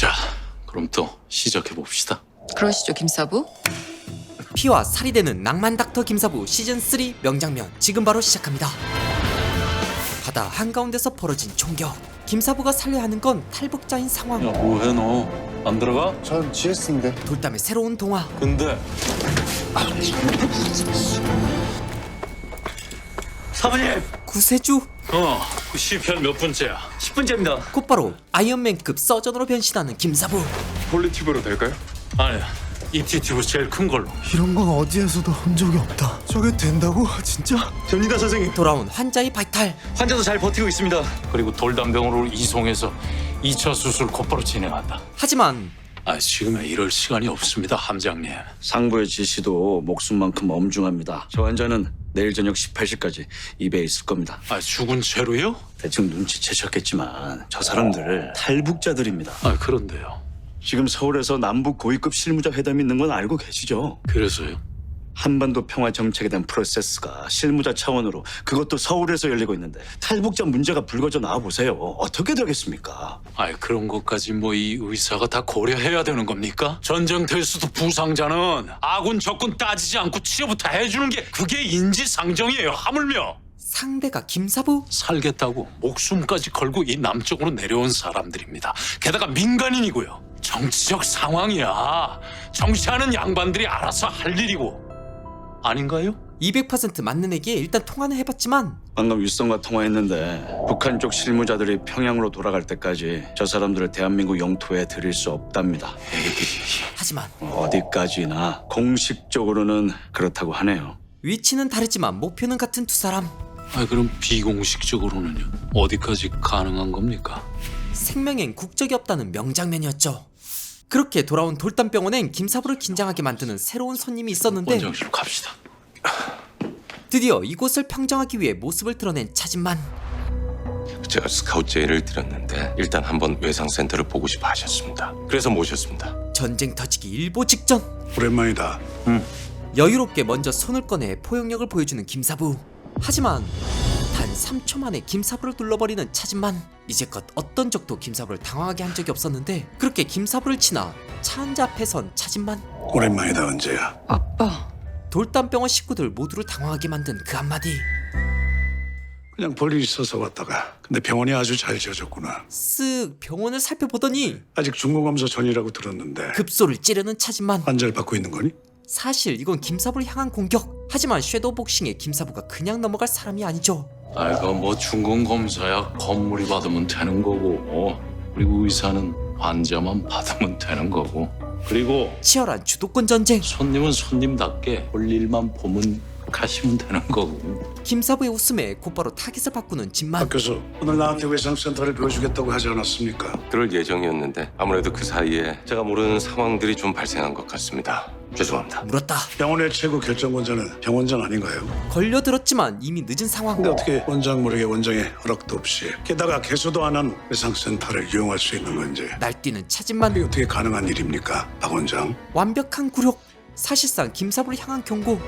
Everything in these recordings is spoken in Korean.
자, 그럼 또 시작해 봅시다. 그러시죠, 김사부? 피와 살이 되는 낭만 닥터 김사부 시즌3 명장면 지금 바로 시작합니다. 바다 한가운데서 벌어진 총격. 김사부가 살려야 하는 건 탈북자인 상황. 야, 뭐해 너? 안 들어가? 전 GS인데. 돌담의 새로운 동화. 근데 사모님! 구세주. 그 시편 몇 분째야? 10분째입니다. 곧바로 아이언맨급 서전으로 변신하는 김사부. 폴리티브로 될까요? 아니야, ETTV 제일 큰 걸로. 이런 건 어디에서도 본 적이 없다. 저게 된다고? 진짜? 됩니다, 선생님. 돌아온 환자의 바이탈. 환자도 잘 버티고 있습니다. 그리고 돌담병으로 이송해서 2차 수술 곧바로 진행한다. 하지만 지금은 이럴 시간이 없습니다, 함장님. 상부의 지시도 목숨만큼 엄중합니다. 저 환자는 내일 저녁 18시까지 입에 있을 겁니다. 죽은 채로요? 대충 눈치채셨겠지만 저 사람들 탈북자들입니다. 그런데요. 지금 서울에서 남북 고위급 실무자 회담이 있는 건 알고 계시죠? 그래서요? 한반도 평화 정책에 대한 프로세스가 실무자 차원으로 그것도 서울에서 열리고 있는데 탈북자 문제가 불거져 나와 보세요. 어떻게 되겠습니까? 그런 것까지 뭐 이 의사가 다 고려해야 되는 겁니까? 전쟁터에서도 부상자는 아군 적군 따지지 않고 치료부터 해주는 게 그게 인지상정이에요. 하물며 상대가 김사부. 살겠다고 목숨까지 걸고 이 남쪽으로 내려온 사람들입니다. 게다가 민간인이고요. 정치적 상황이야. 정치하는 양반들이 알아서 할 일이고. 아닌가요? 200% 맞는 애기에 일단 통화는 해봤지만 방금 윗선과 통화했는데 북한 쪽 실무자들이 평양으로 돌아갈 때까지 저 사람들을 대한민국 영토에 들일 수 없답니다. 하지만 어디까지나 공식적으로는 그렇다고 하네요. 위치는 다르지만 목표는 같은 두 사람. 그럼 비공식적으로는요? 어디까지 가능한 겁니까? 생명엔 국적이 없다는 명장면이었죠. 그렇게 돌아온 돌담병원엔 김사부를 긴장하게 만드는 새로운 손님이 있었는데 원장실 갑시다. 드디어 이곳을 평정하기 위해 모습을 드러낸 차진만. 제가 스카우트 제의를 드렸는데 일단 한번 외상센터를 보고 싶어 하셨습니다. 그래서 모셨습니다. 전쟁 터지기 일보 직전. 오랜만이다. 여유롭게 먼저 손을 꺼내 포용력을 보여주는 김사부. 하지만 단 3초 만에 김사부를 눌러버리는 차진만. 이제껏 어떤 적도 김사부를 당황하게 한 적이 없었는데 그렇게 김사부를 치나 차 한자 앞에 선 차진만. 오랜만이다, 언제야. 아빠. 돌담병원 식구들 모두를 당황하게 만든 그 한마디. 그냥 볼 일 있어서 왔다가. 근데 병원이 아주 잘 지어졌구나. 쓱 병원을 살펴보더니 아직 중공감소 전이라고 들었는데 급소를 찌르는 차진만. 환자를 받고 있는 거니? 사실 이건 김사부를 향한 공격. 하지만 섀도우 복싱에 김사부가 그냥 넘어갈 사람이 아니죠. 이거 뭐 중공 검사야 건물이 받으면 되는 거고, 그리고 의사는 환자만 받으면 되는 거고, 그리고 치열한 주도권 전쟁. 손님은 손님답게 볼 일만 보면 가시면 되는 거고. 김사부의 웃음에 곧바로 타깃을 바꾸는 진만. 박 교수, 오늘 나한테 외상센터를 보여주겠다고 하지 않았습니까? 그럴 예정이었는데 아무래도 그 사이에 제가 모르는 상황들이 좀 발생한 것 같습니다. 죄송합니다. 물었다. 병원의 최고 결정권자는 병원장 아닌가요? 걸려들었지만 이미 늦은 상황. 근데 어떻게 원장 모르게 원장의 허락도 없이 게다가 개소도 안 한 외상센터를 이용할 수 있는 건지 날뛰는 차진만. 이게 어떻게 가능한 일입니까, 박 원장? 완벽한 굴욕. 사실상 김사부를 향한 경고.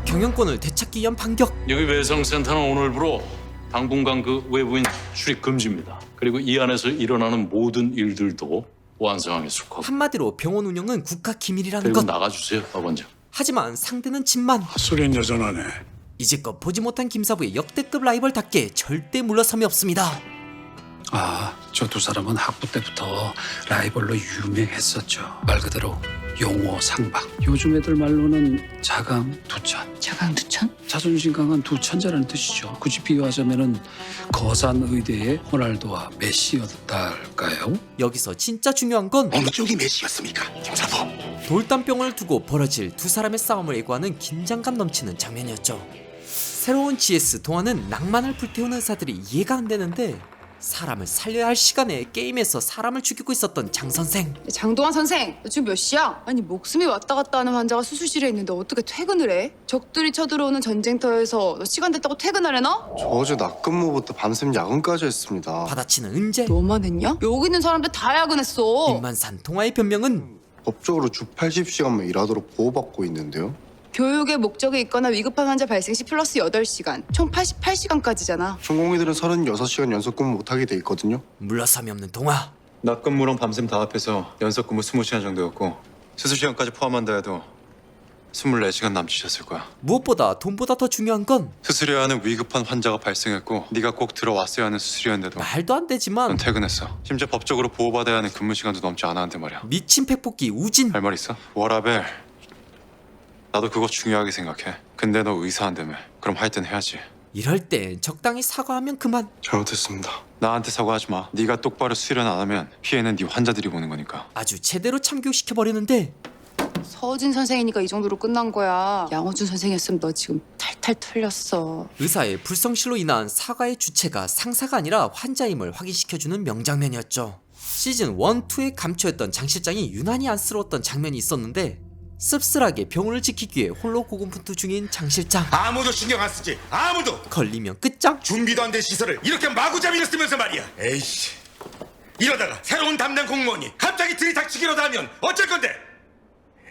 경영권을 되찾기 위한 반격. 여기 외상센터는 오늘부로 당분간 그 외부인 출입 금지입니다. 그리고 이 안에서 일어나는 모든 일들도 보안 상황에 속하고. 한마디로 병원 운영은 국가 기밀이라는 그리고 것. 나가주세요, 박 원장. 하지만 상대는 진만. 헛소리는 여전하네. 이제껏 보지 못한 김사부의 역대급 라이벌답게 절대 물러섬이 없습니다. 저 두 사람은 학부 때부터 라이벌로 유명했었죠. 말 그대로 용호 상박. 요즘 애들 말로는 자강 두천. 자강두천? 자존심 강한 두 천재라는 뜻이죠. 굳이 비유하자면은 거산 의대의 호날두와 메시였달까요? 여기서 진짜 중요한 건 어느 쪽이 메시였습니까, 김사부? 돌담병원을 두고 벌어질 두 사람의 싸움을 예고하는 긴장감 넘치는 장면이었죠. 새로운 GS 동화는 낭만을 불태우는 의사들이 이해가 안 되는데 사람을 살려야 할 시간에 게임에서 사람을 죽이고 있었던 장 선생. 장동환 선생, 너 지금 몇 시야? 아니 목숨이 왔다 갔다 하는 환자가 수술실에 있는데 어떻게 퇴근을 해? 적들이 쳐들어오는 전쟁터에서 너 시간 됐다고 퇴근하래 너? 저 어제 낮근무부터 밤샘 야근까지 했습니다. 받아치는 은재. 너만 했냐? 여기 있는 사람들 다 야근했어. 임만산 동화의 변명은 법적으로 주 80시간만 일하도록 보호받고 있는데요. 교육의 목적이 있거나 위급한 환자 발생 시 플러스 8시간, 총 88시간까지잖아. 전공의들은 36시간 연속 근무 못하게 돼 있거든요. 물러섬이 없는 동화. 낮 근무랑 밤샘 다 합해서 연속 근무 20시간 정도였고 수술 시간까지 포함한다 해도 24시간 남짓이었을 거야. 무엇보다 돈보다 더 중요한 건 수술해야 하는 위급한 환자가 발생했고 네가 꼭 들어왔어야 하는 수술이었는데도 말도 안 넌 되지만 퇴근했어. 심지어 법적으로 보호받아야 하는 근무 시간도 넘지 않았는데 말이야. 미친 팩볶이 우진. 할 말 있어? 워라벨. 나도 그거 중요하게 생각해. 근데 너 의사한다며. 그럼 하여튼 해야지. 이럴 땐 적당히 사과하면 그만. 잘못했습니다. 나한테 사과하지 마. 네가 똑바로 수련 안 하면 피해는 네 환자들이 보는 거니까. 아주 제대로 참교육시켜버리는데 서진 선생이니까 이 정도로 끝난 거야. 양호준 선생이었으면 너 지금 탈탈 털렸어. 의사의 불성실로 인한 사과의 주체가 상사가 아니라 환자임을 확인시켜주는 명장면이었죠. 시즌 1, 2에 감초였던 장 실장이 유난히 안쓰러웠던 장면이 있었는데 씁쓸하게 병원을 지키기 위해 홀로 고군분투 중인 장 실장. 아무도 신경 안 쓰지. 아무도. 걸리면 끝장. 준비도 안 된 시설을 이렇게 마구잡이로 쓰면서 말이야. 에이씨. 이러다가 새로운 담당 공무원이 갑자기 들이닥치기라도 하면 어쩔 건데?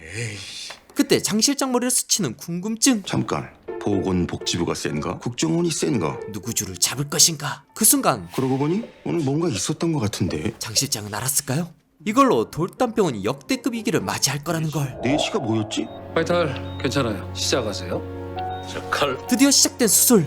에이씨. 그때 장 실장 머리를 스치는 궁금증. 잠깐. 보건복지부가 센가? 국정원이 센가? 누구 줄을 잡을 것인가. 그 순간 그러고 보니 오늘 뭔가 있었던 것 같은데. 장 실장은 알았을까요? 이걸로 돌담병원이 역대급 위기를 맞이할 거라는 걸. 4시가 뭐였지? 바이탈 괜찮아요. 시작하세요. 드디어 시작된 수술.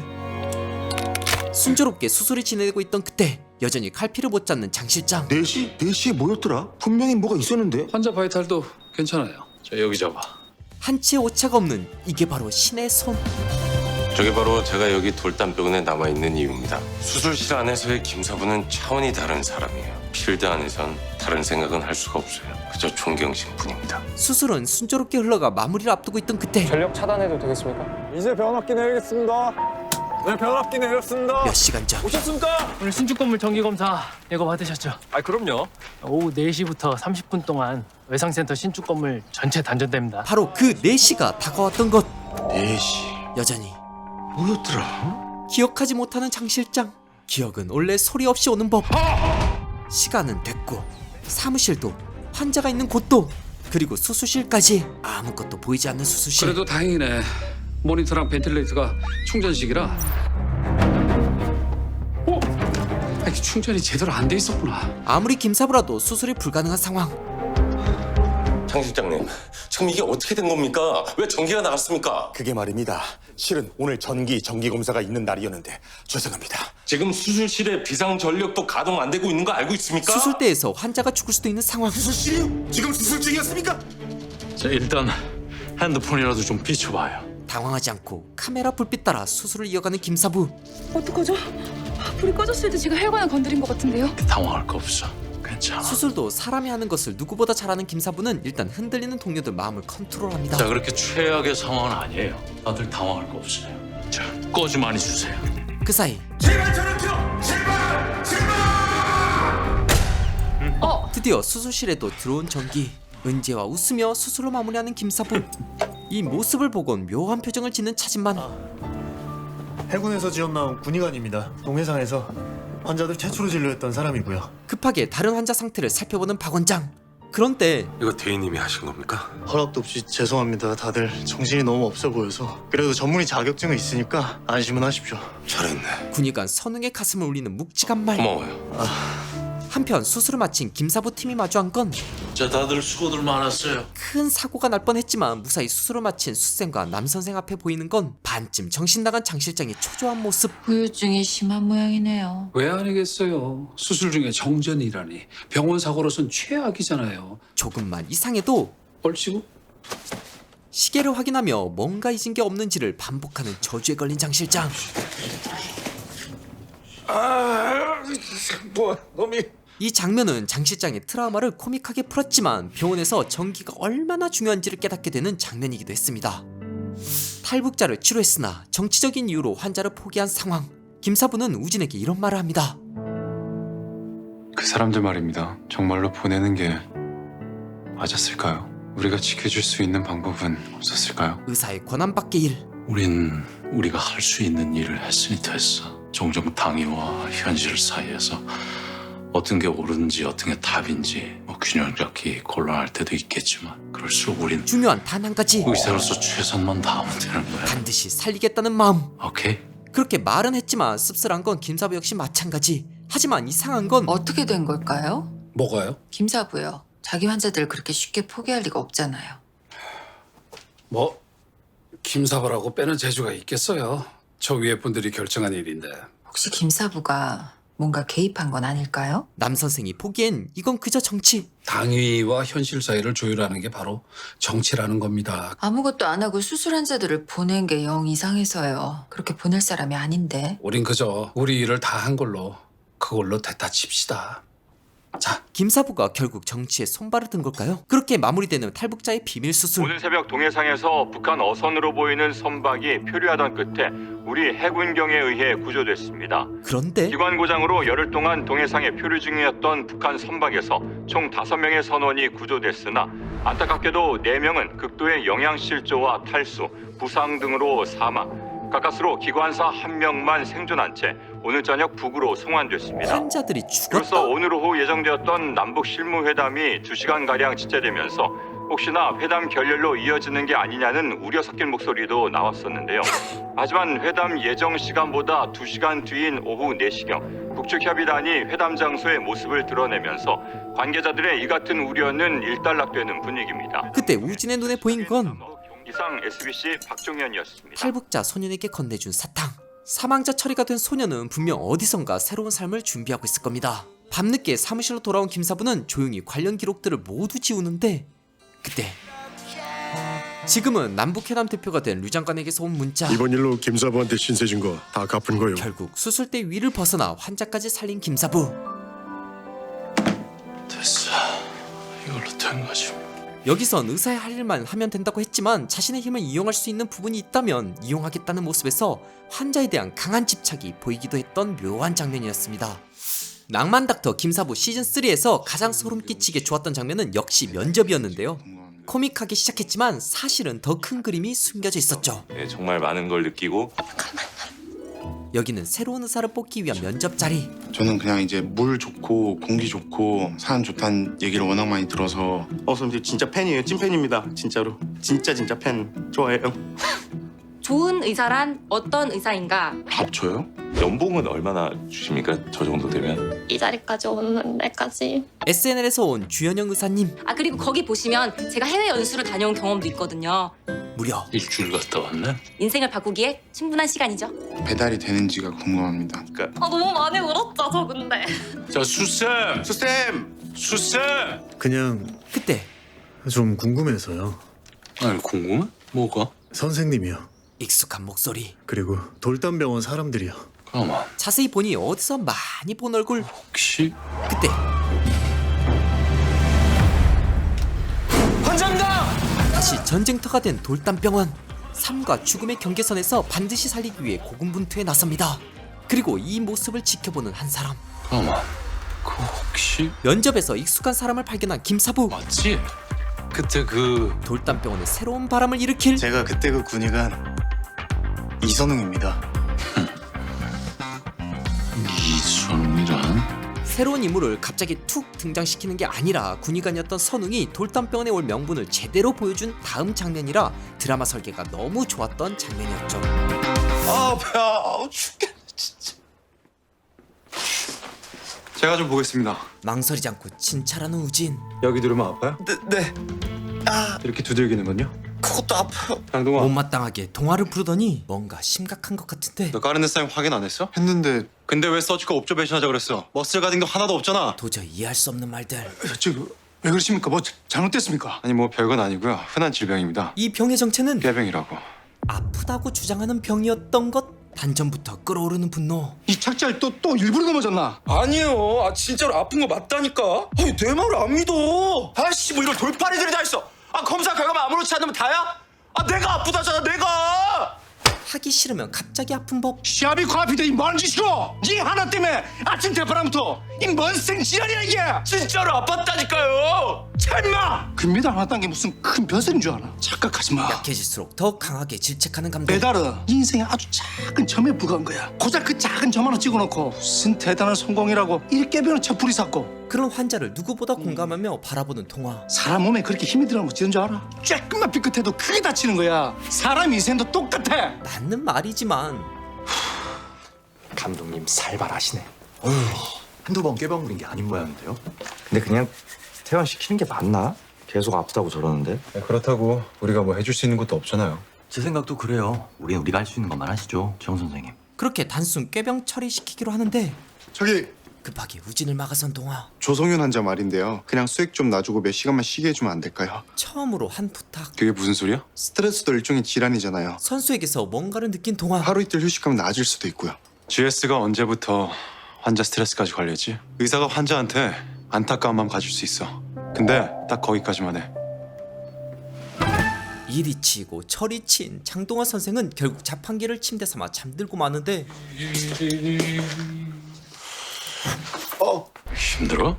순조롭게 수술이 진행되고 있던 그때 여전히 갈피를 못 잡는 장 실장. 4시? 4시에 뭐였더라? 분명히 뭐가 있었는데. 환자 바이탈도 괜찮아요. 자, 여기 잡아. 한치의 오차가 없는 이게 바로 신의 손. 저게 바로 제가 여기 돌담병원에 남아있는 이유입니다. 수술실 안에서의 김사부는 차원이 다른 사람이에요. 필드 안에선 다른 생각은 할 수가 없어요. 그저 존경심 뿐입니다. 수술은 순조롭게 흘러가 마무리를 앞두고 있던 그때 전력 차단해도 되겠습니까? 이제 변압기 내리겠습니다. 네, 변압기 내렸습니다. 몇 시간 전 오셨습니까? 오늘 신축 건물 정기 검사 예고 받으셨죠? 아, 그럼요. 오후 4시부터 30분 동안 외상센터 신축 건물 전체 단전됩니다. 바로 그 4시가 다가왔던 것. 4시. 여전히 뭐였더라? 기억하지 못하는 장 실장. 기억은 원래 소리 없이 오는 법. 시간은 됐고 사무실도 환자가 있는 곳도 그리고 수술실까지 아무것도 보이지 않는 수술실. 그래도 다행이네. 모니터랑 벤틸레이터가 충전식이라. 아니, 충전이 제대로 안 돼 있었구나. 아무리 김사부라도 수술이 불가능한 상황. 장 실장님, 지금 이게 어떻게 된 겁니까? 왜 전기가 나갔습니까? 그게 말입니다. 실은 오늘 정기 검사가 있는 날이었는데 죄송합니다. 지금 수술실에 비상전력도 가동 안 되고 있는 거 알고 있습니까? 수술대에서 환자가 죽을 수도 있는 상황. 수술실이요? 지금 수술 중이었습니까? 자, 일단 핸드폰이라도 좀 비춰봐요. 당황하지 않고 카메라 불빛 따라 수술을 이어가는 김사부. 어떡하죠? 불이 꺼졌을 때 제가 혈관을 건드린 것 같은데요. 당황할 거 없어. 괜찮아. 수술도 사람이 하는 것을 누구보다 잘하는 김사부는 일단 흔들리는 동료들 마음을 컨트롤합니다. 자, 그렇게 최악의 상황은 아니에요. 다들 당황할 거 없어요. 자, 꺼지 많이 주세요. 그 사이 제발 저를 들어! 제발! 드디어 수술실에도 들어온 전기. 은재와 웃으며 수술을 마무리하는 김사부. 이 모습을 보곤 묘한 표정을 짓는 차진만. 해군에서 지원 나온 군의관입니다. 동해상에서 환자들 최초로 진료했던 사람이고요. 급하게 다른 환자 상태를 살펴보는 박 원장. 그런데 이거 대인님이 하신 겁니까? 허락도 없이 죄송합니다. 다들 정신이 너무 없어 보여서. 그래도 전문의 자격증은 있으니까 안심은 하십시오. 잘했네. 군의관 선웅의 가슴을 울리는 묵직한 말. 고마워요. 한편 수술을 마친 김사부 팀이 마주한 건 자, 다들 수고들 많았어요. 큰 사고가 날 뻔했지만 무사히 수술을 마친 수생과 남 선생 앞에 보이는 건 반쯤 정신 나간 장 실장의 초조한 모습. 후유증이 심한 모양이네요. 왜 아니겠어요? 수술 중에 정전이라니. 병원 사고로선 최악이잖아요. 조금만 이상해도 얼씨구? 시계를 확인하며 뭔가 잊은 게 없는지를 반복하는 저주에 걸린 장 실장. 이 장면은 장 실장의 트라우마를 코믹하게 풀었지만 병원에서 전기가 얼마나 중요한지를 깨닫게 되는 장면이기도 했습니다. 탈북자를 치료했으나 정치적인 이유로 환자를 포기한 상황. 김사부는 우진에게 이런 말을 합니다. 그 사람들 말입니다. 정말로 보내는 게 맞았을까요? 우리가 지켜줄 수 있는 방법은 없었을까요? 의사의 권한밖의 일. 우린 우리가 할 수 있는 일을 했으니 됐어. 종종 당위와 현실 사이에서 어떤 게 옳은지 어떤 게 답인지 균형 잡기 곤란할 때도 있겠지만 그럴수록 우린 중요한 단 한 가지. 의사로서 최선만 다하면 되는 거야. 반드시 살리겠다는 마음. 오케이? 그렇게 말은 했지만 씁쓸한 건 김사부 역시 마찬가지. 하지만 이상한 건 어떻게 된 걸까요? 뭐가요? 김사부요. 자기 환자들 그렇게 쉽게 포기할 리가 없잖아요. 뭐 김사부라고 빼는 재주가 있겠어요. 저 위에 분들이 결정한 일인데. 혹시 김사부가 뭔가 개입한 건 아닐까요? 남 선생이 보기엔 이건 그저 정치. 당위와 현실 사이를 조율하는 게 바로 정치라는 겁니다. 아무것도 안 하고 수술 환자들을 보낸 게 영 이상해서요. 그렇게 보낼 사람이 아닌데. 우린 그저 우리 일을 다 한 걸로 그걸로 됐다 칩시다. 자, 김사부가 결국 정치에 손발을 든 걸까요? 그렇게 마무리되는 탈북자의 비밀 수술. 오늘 새벽 동해상에서 북한 어선으로 보이는 선박이 표류하던 끝에 우리 해군경에 의해 구조됐습니다. 그런데 기관 고장으로 열흘 동안 동해상에 표류 중이었던 북한 선박에서 총 5명의 선원이 구조됐으나 안타깝게도 4명은 극도의 영양실조와 탈수, 부상 등으로 사망. 가까스로 기관사 1명만 생존한 채 오늘 저녁 북으로 송환됐습니다. 환자들이 죽었다. 그래서 오늘 오후 예정되었던 남북 실무회담이 2시간가량 지체되면서 혹시나 회담 결렬로 이어지는 게 아니냐는 우려 섞인 목소리도 나왔었는데요. 하지만 회담 예정 시간보다 2시간 뒤인 오후 4시경 북측 협의단이 회담 장소의 모습을 드러내면서 관계자들의 이 같은 우려는 일단락되는 분위기입니다. 그때 우진의 눈에 보인 건 이상 SBC 박종현이었습니다. 탈북자 소년에게 건네준 사탕. 사망자 처리가 된 소년은 분명 어디선가 새로운 삶을 준비하고 있을 겁니다. 밤늦게 사무실로 돌아온 김사부는 조용히 관련 기록들을 모두 지우는데 그때 지금은 남북회담 대표가 된 류 장관에게서 온 문자. 이번 일로 김사부한테 신세 진 거 다 갚은 거요. 결국 수술대 위를 벗어나 환자까지 살린 김사부. 됐어. 이걸로 된 거지. 여기선 의사의 할 일만 하면 된다고 했지만 자신의 힘을 이용할 수 있는 부분이 있다면 이용하겠다는 모습에서 환자에 대한 강한 집착이 보이기도 했던 묘한 장면이었습니다. 낭만 닥터 김사부 시즌3에서 가장 소름 끼치게 좋았던 장면은 역시 면접이었는데요. 코믹하기 시작했지만 사실은 더 큰 그림이 숨겨져 있었죠. 네, 정말 많은 걸 느끼고 여기는 새로운 의사를 뽑기 위한 면접 자리. 저는 그냥 이제 물 좋고 공기 좋고 산 좋다는 얘기를 워낙 많이 들어서 선생님 진짜 팬이에요. 찐팬입니다. 진짜로. 진짜 팬. 좋아해요. 좋은 의사란 어떤 의사인가? 밥 줘요? 연봉은 얼마나 주십니까? 저 정도 되면? 이 자리까지 오는 데까지. SNL에서 온 주현영 의사님. 아 그리고 거기 보시면 제가 해외 연수를 다녀온 경험도 있거든요. 무려 일주일 갔다 왔네. 인생을 바꾸기에 충분한 시간이죠. 배달이 되는지가 궁금합니다. 아 너무 많이 울었죠 저 근데. 자 수쌤. 수쌤. 그냥 그때 좀 궁금해서요. 아니 궁금해? 뭐가? 선생님이요. 익숙한 목소리. 그리고 돌담병원 사람들이요. 가만. 자세히 보니 어디서 많이 본 얼굴. 혹시 그때 환자입니다. 다시 전쟁터가 된 돌담병원. 삶과 죽음의 경계선에서 반드시 살리기 위해 고군분투에 나섭니다. 그리고 이 모습을 지켜보는 한 사람. 가만. 그 혹시 면접에서 익숙한 사람을 발견한 김사부. 맞지? 그때 그 돌담병원에 새로운 바람을 일으킬. 제가 그때 그 군의관 이선웅입니다. 이선웅이란? 새로운 인물을 갑자기 툭 등장시키는 게 아니라 군의관이었던 선웅이 돌담병원에 올 명분을 제대로 보여준 다음 장면이라 드라마 설계가 너무 좋았던 장면이었죠. 아 배야 죽겠네 진짜. 제가 좀 보겠습니다. 망설이지 않고 진찰하는 우진. 여기 누르면 아파요? 네. 이렇게 두들기는 건요? 그것도 아파요. 장동아, 못마땅하게 동화를 부르더니 뭔가 심각한 것 같은데. 너 까르네 사인 확인 안 했어? 했는데 근데 왜 서지컬 옵저베이션 하자 그랬어? 머슬 가딩도 하나도 없잖아. 도저히 이해할 수 없는 말들. 지금 왜 그러십니까? 뭐 잘못됐습니까? 아니 뭐 별건 아니고요. 흔한 질병입니다. 이 병의 정체는 폐병이라고. 아프다고 주장하는 병이었던 것. 단전부터 끓어오르는 분노. 이 착자를 또 일부러 넘어졌나? 아니요. 아 진짜로 아픈 거 맞다니까. 아니 내 말을 안 믿어. 아씨 뭐 이런 돌팔이들이 다 있어. 아 검사 결과만 아무렇지 않으면 다야? 아 내가 아프다잖아 내가. 하기 싫으면 갑자기 아픈 법. 시합이 코앞이다 이 뭔 짓이고? 니 하나 때문에 아침 대바람부터 이 뭔 생지랄이야 이게? 진짜로 아팠다니까요. 참마! 금메달 하나 딴 게 무슨 큰 벼슬인 줄 아나? 착각하지 마. 약해질수록 더 강하게 질책하는 감독. 메달은 인생의 아주 작은 점에 불과한 거야. 고작 그 작은 점 하나 찍어놓고 무슨 대단한 성공이라고 일개변을 첩풀이 샀고. 그런 환자를 누구보다 공감하며 바라보는 동화. 사람 몸에 그렇게 힘이 들어간 거 지는 줄 알아? 조금만 삐끗해도 크게 다치는 거야. 사람 인생도 똑같아. 맞는 말이지만 감독님 살벌하시네. 한두 번 깨병 부린 게 아닌 모양인데요. 근데 그냥 퇴원시키는 게 맞나? 계속 아프다고 저러는데. 그렇다고 우리가 뭐 해줄 수 있는 것도 없잖아요. 제 생각도 그래요. 우리는 우리가 할 수 있는 것만 하시죠, 정 선생님. 그렇게 단순 꾀병 처리시키기로 하는데 저기 급하게 우진을 막아선 동화. 조성윤 환자 말인데요. 그냥 수액 좀 놔주고 몇 시간만 쉬게 해주면 안 될까요? 처음으로 한 부탁. 그게 무슨 소리야? 스트레스도 일종의 질환이잖아요. 선수에게서 뭔가를 느낀 동화. 하루 이틀 휴식하면 나아질 수도 있고요. GS가 언제부터 환자 스트레스까지 관리했지? 의사가 환자한테 안타까운 마음 가질 수 있어. 근데 딱 거기까지만 해. 이리 치고 저리 친 장동화 선생은 결국 자판기를 침대 삼아 잠들고 마는데 힘들어?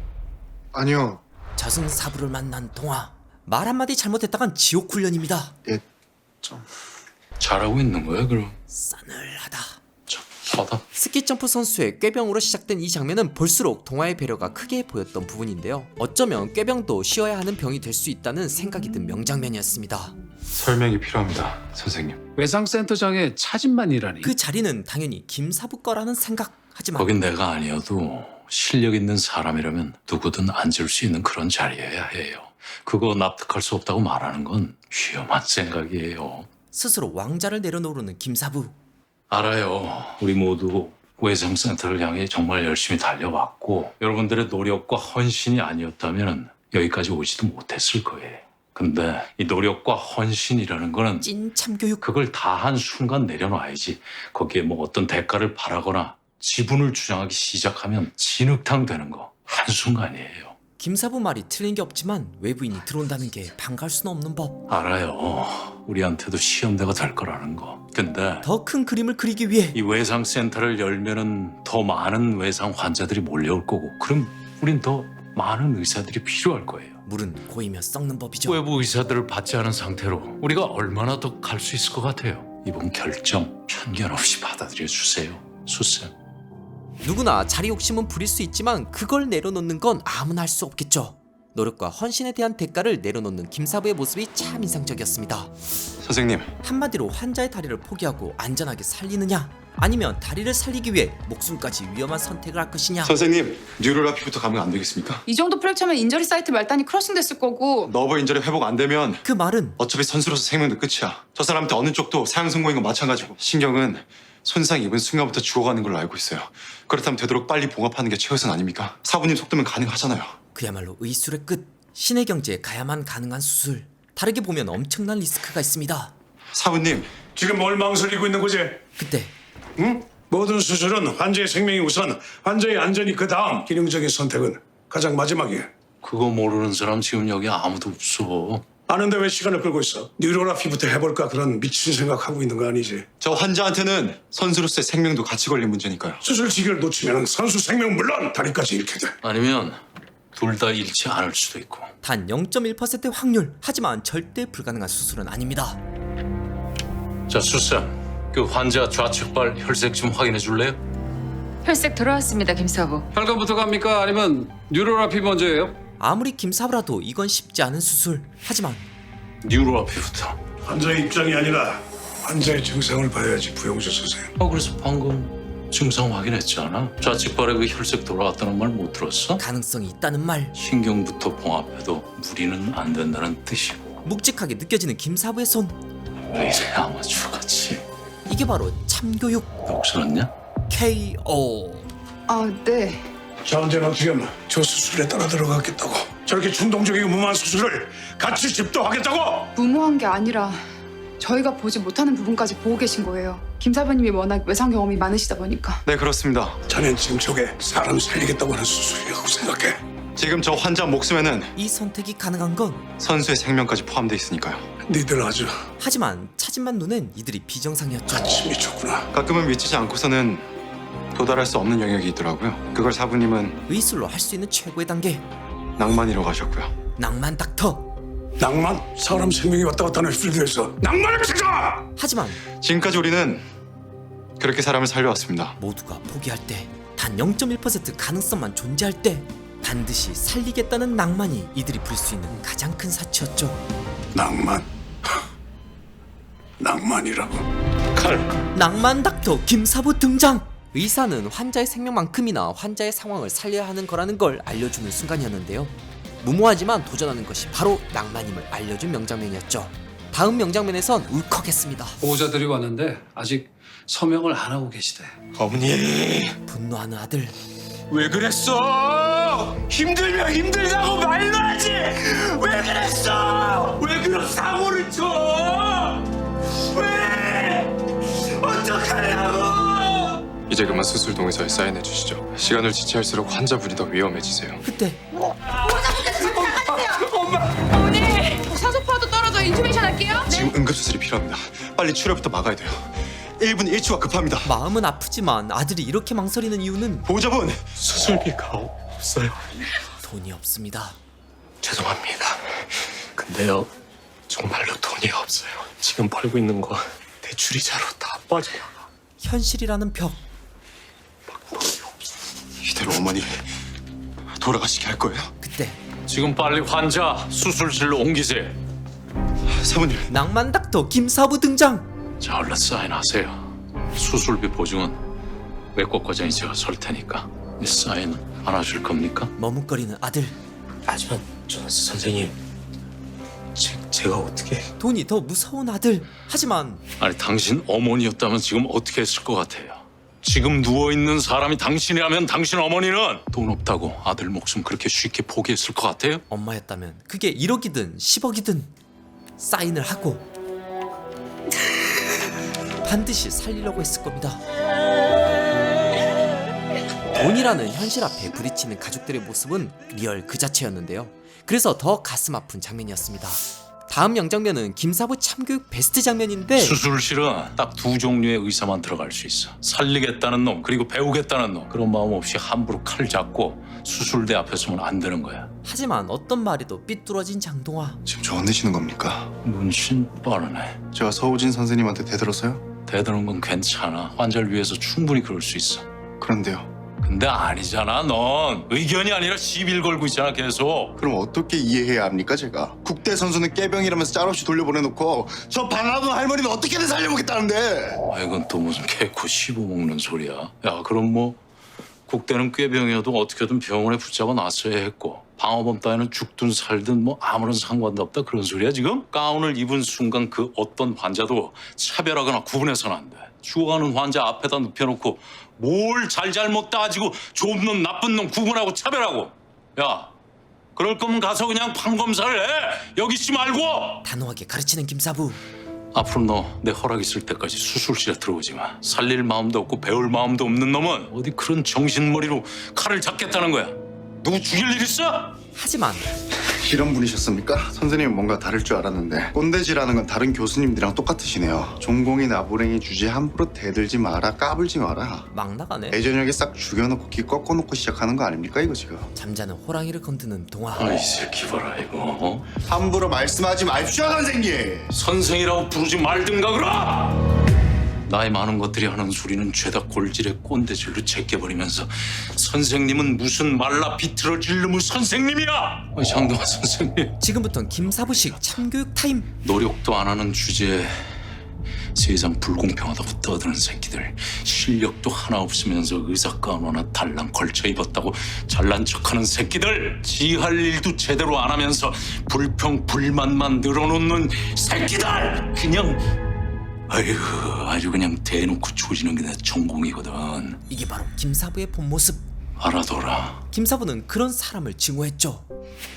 아니요. 저승사부를 만난 동화. 말 한마디 잘못했다간 지옥 훈련입니다. 잘하고 있는 거야 그럼? 싸늘하다. 하다. 스키점프 선수의 꾀병으로 시작된 이 장면은 볼수록 동화의 배려가 크게 보였던 부분인데요. 어쩌면 꾀병도 쉬어야 하는 병이 될 수 있다는 생각이 든 명장면이었습니다. 설명이 필요합니다, 선생님. 외상센터장의 차진만이라니. 그 자리는 당연히 김사부 거라는 생각. 하지만 거긴 내가 아니어도 실력 있는 사람이라면 누구든 앉을 수 있는 그런 자리여야 해요. 그거 납득할 수 없다고 말하는 건 위험한 생각이에요. 스스로 왕자를 내려놓으는 김사부. 알아요. 우리 모두 외상센터를 향해 정말 열심히 달려왔고 여러분들의 노력과 헌신이 아니었다면 여기까지 오지도 못했을 거예요. 근데 이 노력과 헌신이라는 거는 찐 참교육. 그걸 다 한 순간 내려놔야지. 거기에 뭐 어떤 대가를 바라거나 지분을 주장하기 시작하면 진흙탕 되는 거 한순간이에요. 김사부 말이 틀린 게 없지만 외부인이 들어온다는 게 반가울 수는 없는 법. 알아요. 우리한테도 시험대가 될 거라는 거. 근데 더 큰 그림을 그리기 위해 이 외상센터를 열면은 더 많은 외상 환자들이 몰려올 거고 그럼 우린 더 많은 의사들이 필요할 거예요. 물은 고이며 썩는 법이죠. 외부 의사들을 받지 않은 상태로 우리가 얼마나 더 갈 수 있을 것 같아요. 이번 결정 편견 없이 받아들여 주세요. 수쌤. 누구나 자리 욕심은 부릴 수 있지만 그걸 내려놓는 건 아무나 할 수 없겠죠. 노력과 헌신에 대한 대가를 내려놓는 김사부의 모습이 참 인상적이었습니다. 선생님. 한마디로 환자의 다리를 포기하고 안전하게 살리느냐, 아니면 다리를 살리기 위해 목숨까지 위험한 선택을 할 것이냐. 선생님, 뉴로라피부터 가면 안 되겠습니까? 이 정도 프랙처면 인저리 사이트 말단이 크러싱 됐을 거고. 너버 인절이 회복 안 되면 그 말은 어차피 선수로서 생명도 끝이야. 저 사람한테 어느 쪽도 사형 선고인 건 마찬가지고. 신경은 손상 입은 순간부터 죽어가는 걸로 알고 있어요. 그렇다면 되도록 빨리 봉합하는 게 최우선 아닙니까? 사부님 속도면 가능하잖아요. 그야말로 의술의 끝. 신의 경지에 가야만 가능한 수술. 다르게 보면 엄청난 리스크가 있습니다. 사부님. 지금 뭘 망설이고 있는 거지? 그때 응? 모든 수술은 환자의 생명이 우선, 환자의 안전이 그 다음. 기능적인 선택은 가장 마지막이야. 그거 모르는 사람 지금 여기 아무도 없어. 아는데 왜 시간을 끌고 있어? 뉴로라피부터 해볼까 그런 미친 생각하고 있는 거 아니지? 저 환자한테는 선수로서의 생명도 같이 걸린 문제니까요. 수술 시기를 놓치면 선수 생명 물론 다리까지 잃게 돼. 아니면 둘 다 잃지 않을 수도 있고. 단 0.1%의 확률. 하지만 절대 불가능한 수술은 아닙니다. 자, 수쌤. 그 환자 좌측발 혈색 좀 확인해 줄래요? 혈색 들어왔습니다, 김사부. 혈관부터 갑니까? 아니면 뉴로라피 먼저예요? 아무리 김사부라도 이건 쉽지 않은 수술. 하지만 뉴로라피부터. 환자의 입장이 아니라 환자의 증상을 봐야지, 부영주 선생님. 그래서 방금 증상 확인했잖아. 좌측발에 그 혈색 돌아왔다는 말 못 들었어? 가능성이 있다는 말. 신경부터 봉합해도 무리는 안 된다는 뜻이고. 묵직하게 느껴지는 김사부의 손. 왜 이래 아마추어같이. 이게 바로 참교육. 혹시났냐? KO. 아, 네. 자, 언제는 어떻게 하면 저 수술에 따라 들어갔겠다고. 저렇게 충동적이고 무모한 수술을 같이 집도하겠다고. 무모한 게 아니라 저희가 보지 못하는 부분까지 보고 계신 거예요. 김 사부님이 워낙 외상 경험이 많으시다 보니까. 네, 그렇습니다. 자넨 지금 저게 사람 살리겠다고 하는 수술이라고 생각해? 지금 저 환자 목숨에는 이 선택이 가능한 건 선수의 생명까지 포함되어 있으니까요. 니들 아주. 하지만 차진만 눈엔 이들이 비정상이었죠. 미쳤구나. 가끔은 미치지 않고서는 도달할 수 없는 영역이 있더라고요. 그걸 사부님은 의술로 할 수 있는 최고의 단계. 낭만이라고 하셨고요. 낭만 닥터. 낭만? 사람 생명이 왔다 갔다 하는 필드에서 낭만을 찾아! 하지만 지금까지 우리는 그렇게 사람을 살려왔습니다. 모두가 포기할 때, 단 0.1% 가능성만 존재할 때 반드시 살리겠다는 낭만이 이들이 부릴 수 있는 가장 큰 사치였죠. 낭만? 낭만이라고? 낭만 닥터 김사부 등장. 의사는 환자의 생명만큼이나 환자의 상황을 살려야 하는 거라는 걸 알려주는 순간이었는데요. 무모하지만 도전하는 것이 바로 낭만임을 알려준 명장면이었죠. 다음 명장면에선 울컥했습니다. 보호자들이 왔는데 아직 서명을 안 하고 계시대. 어머니, 분노하는 아들. 왜 그랬어? 힘들면 힘들다고 말해야지. 왜 그랬어? 왜 그런 사고를 쳐? 왜? 어떡하려고? 이제 그만 수술 동의서에 사인해 주시죠. 시간을 지체할수록 환자분이 더 위험해지세요. 그때 어머니! 사소파도 떨어져 인투베이션 할게요. 지금 응급수술이 필요합니다. 빨리 출혈부터 막아야 돼요. 1분 1초가 급합니다. 마음은 아프지만 아들이 이렇게 망설이는 이유는 보호자분! 수술비가 없어요. 돈이 없습니다. 죄송합니다. 근데요, 정말로 돈이 없어요. 지금 벌고 있는 거 대출이자로 다 빠져요. 현실이라는 벽. 이대로 어머니 돌아가시게 할 거예요? 그때 지금 빨리 환자 수술실로 옮기세요. 사모님. 낭만 닥터 김사부 등장. 자, 얼른 사인하세요. 수술비 보증은 외과 과장이 제가 설 테니까 이 사인 안 하실 겁니까? 머뭇거리는 아들. 하지만 선생님, 제가 어떻게? 돈이 더 무서운 아들. 하지만 아니, 당신 어머니였다면 지금 어떻게 했을 것 같아요? 지금 누워있는 사람이 당신이라면 당신 어머니는 돈 없다고 아들 목숨 그렇게 쉽게 포기했을 것 같아요? 엄마였다면 그게 1억이든 10억이든 사인을 하고 반드시 살리려고 했을 겁니다. 돈이라는 현실 앞에 부딪히는 가족들의 모습은 리얼 그 자체였는데요. 그래서 더 가슴 아픈 장면이었습니다. 다음 명장면은 김사부 참교육 베스트 장면인데 수술실은 딱 두 종류의 의사만 들어갈 수 있어. 살리겠다는 놈 그리고 배우겠다는 놈. 그런 마음 없이 함부로 칼 잡고 수술대 앞에 서면 안 되는 거야. 하지만 어떤 말에도 삐뚤어진 장동화. 지금 저 혼내시는 겁니까? 문신 빠르네. 제가 서우진 선생님한테 대들었어요? 대드는 건 괜찮아. 환자를 위해서 충분히 그럴 수 있어. 그런데요. 근데 아니잖아. 넌 의견이 아니라 시비를 걸고 있잖아 계속. 그럼 어떻게 이해해야 합니까 제가? 국대 선수는 깨병이라면서 짤없이 돌려보내놓고 저 반라도 할머니는 어떻게든 살려보겠다는데. 아, 이건 또 무슨 개코 씹어먹는 소리야. 야, 그럼 뭐 국대는 꾀병이어도 어떻게든 병원에 붙잡아 놨어야 했고 방어범 따위는 죽든 살든 뭐 아무런 상관도 없다 그런 소리야 지금? 가운을 입은 순간 그 어떤 환자도 차별하거나 구분해서는 안 돼. 죽어가는 환자 앞에다 눕혀놓고 뭘 잘못 따지고 좋은 놈 나쁜 놈 구분하고 차별하고. 야, 그럴 거면 가서 그냥 판검사를 해. 여기 있지 말고. 단호하게 가르치는 김사부. 앞으로 너 내 허락 있을 때까지 수술실에 들어오지 마. 살릴 마음도 없고 배울 마음도 없는 놈은 어디 그런 정신머리로 칼을 잡겠다는 거야. 누구 죽일 일 있어? 하지만 이런 분이셨습니까? 선생님은 뭔가 다를 줄 알았는데 꼰대질하는 건 다른 교수님들이랑 똑같으시네요. 종공이 나부랭이 주제에 함부로 대들지 마라, 까불지 마라. 막 나가네. 애저녁에 싹 죽여놓고 기 꺾어놓고 시작하는 거 아닙니까 이거 지금? 잠자는 호랑이를 건드는 동화. 아, 이 새끼 봐라 이거. 어? 함부로 말씀하지 마십시오 선생님. 선생이라고 부르지 말든가 그럼. 나이 많은 것들이 하는 소리는 죄다 골질의 꼰대질로 제껴버리면서 선생님은 무슨 말라 비틀어질 놈의 선생님이야. 장동환 선생님. 지금부턴 김사부식 참교육 타임. 노력도 안 하는 주제에 세상 불공평하다고 떠드는 새끼들. 실력도 하나 없으면서 의사가운 하나 달랑 걸쳐 입었다고 잘난 척하는 새끼들. 지 할 일도 제대로 안 하면서 불평 불만만 늘어놓는 새끼들. 그냥 아이고 아주 그냥 대놓고 조지는 게 내 전공이거든. 이게 바로 김사부의 본 모습. 알아둬라. 김사부는 그런 사람을 증오했죠.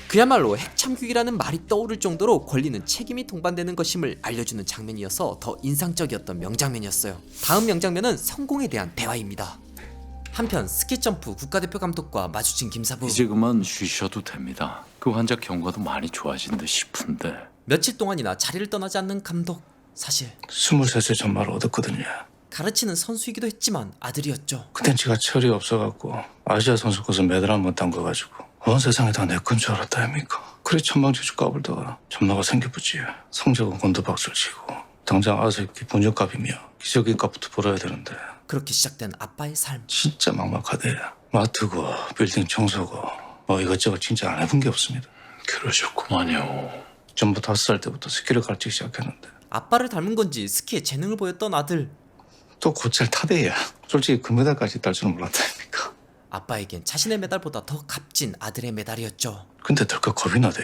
그야말로 핵참교육이라는 말이 떠오를 정도로 권리는 책임이 동반되는 것임을 알려주는 장면이어서 더 인상적이었던 명장면이었어요. 다음 명장면은 성공에 대한 대화입니다. 한편 스키점프 국가대표 감독과 마주친 김사부. 이제 그만 쉬셔도 됩니다. 그 환자 경과도 많이 좋아진 듯 싶은데. 며칠 동안이나 자리를 떠나지 않는 감독. 사실 23세 전마를 얻었거든요. 가르치는 선수이기도 했지만 아들이었죠. 그땐 제가 철이 없어갖고 아시아 선수권에서 메달 한 번 딴 거 가지고 온 세상이 다 내 건 줄 알았다 아닙니까? 그래 천방지축 까불다가 전마가 생겨붙지. 성적은 곤두박질 치고 당장 아새끼 분유값이며 기저귀 값부터 벌어야 되는데 그렇게 시작된 아빠의 삶. 진짜 막막하대. 마트고 빌딩 청소고 뭐 이것저것 진짜 안 해본 게 없습니다. 그러셨구만요. 전부 5살 때부터 스키를 가르치기 시작했는데 아빠를 닮은 건지 스키에 재능을 보였던 아들. 또 곧잘 타대야. 솔직히 금메달까지 딸 줄은 몰랐다니까. 아빠에겐 자신의 메달보다 더 값진 아들의 메달이었죠. 근데 덜컥 겁이 나대.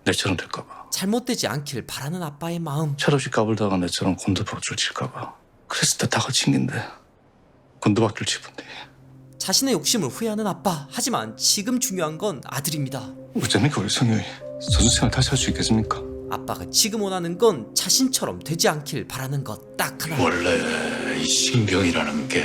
내처럼 될까봐. 잘못되지 않길 바라는 아빠의 마음. 철없이 까불다가 내처럼 곤두박질 칠까봐. 그랬을 때 다가 챙긴데 곤두박질 치던데. 자신의 욕심을 후회하는 아빠. 하지만 지금 중요한 건 아들입니다. 어쩝니까 우리 성형이 선수 생활 다시 할 수 있겠습니까? 아빠가 지금 원하는 건 자신처럼 되지 않길 바라는 것 딱 하나. 원래 이 신경이라는 게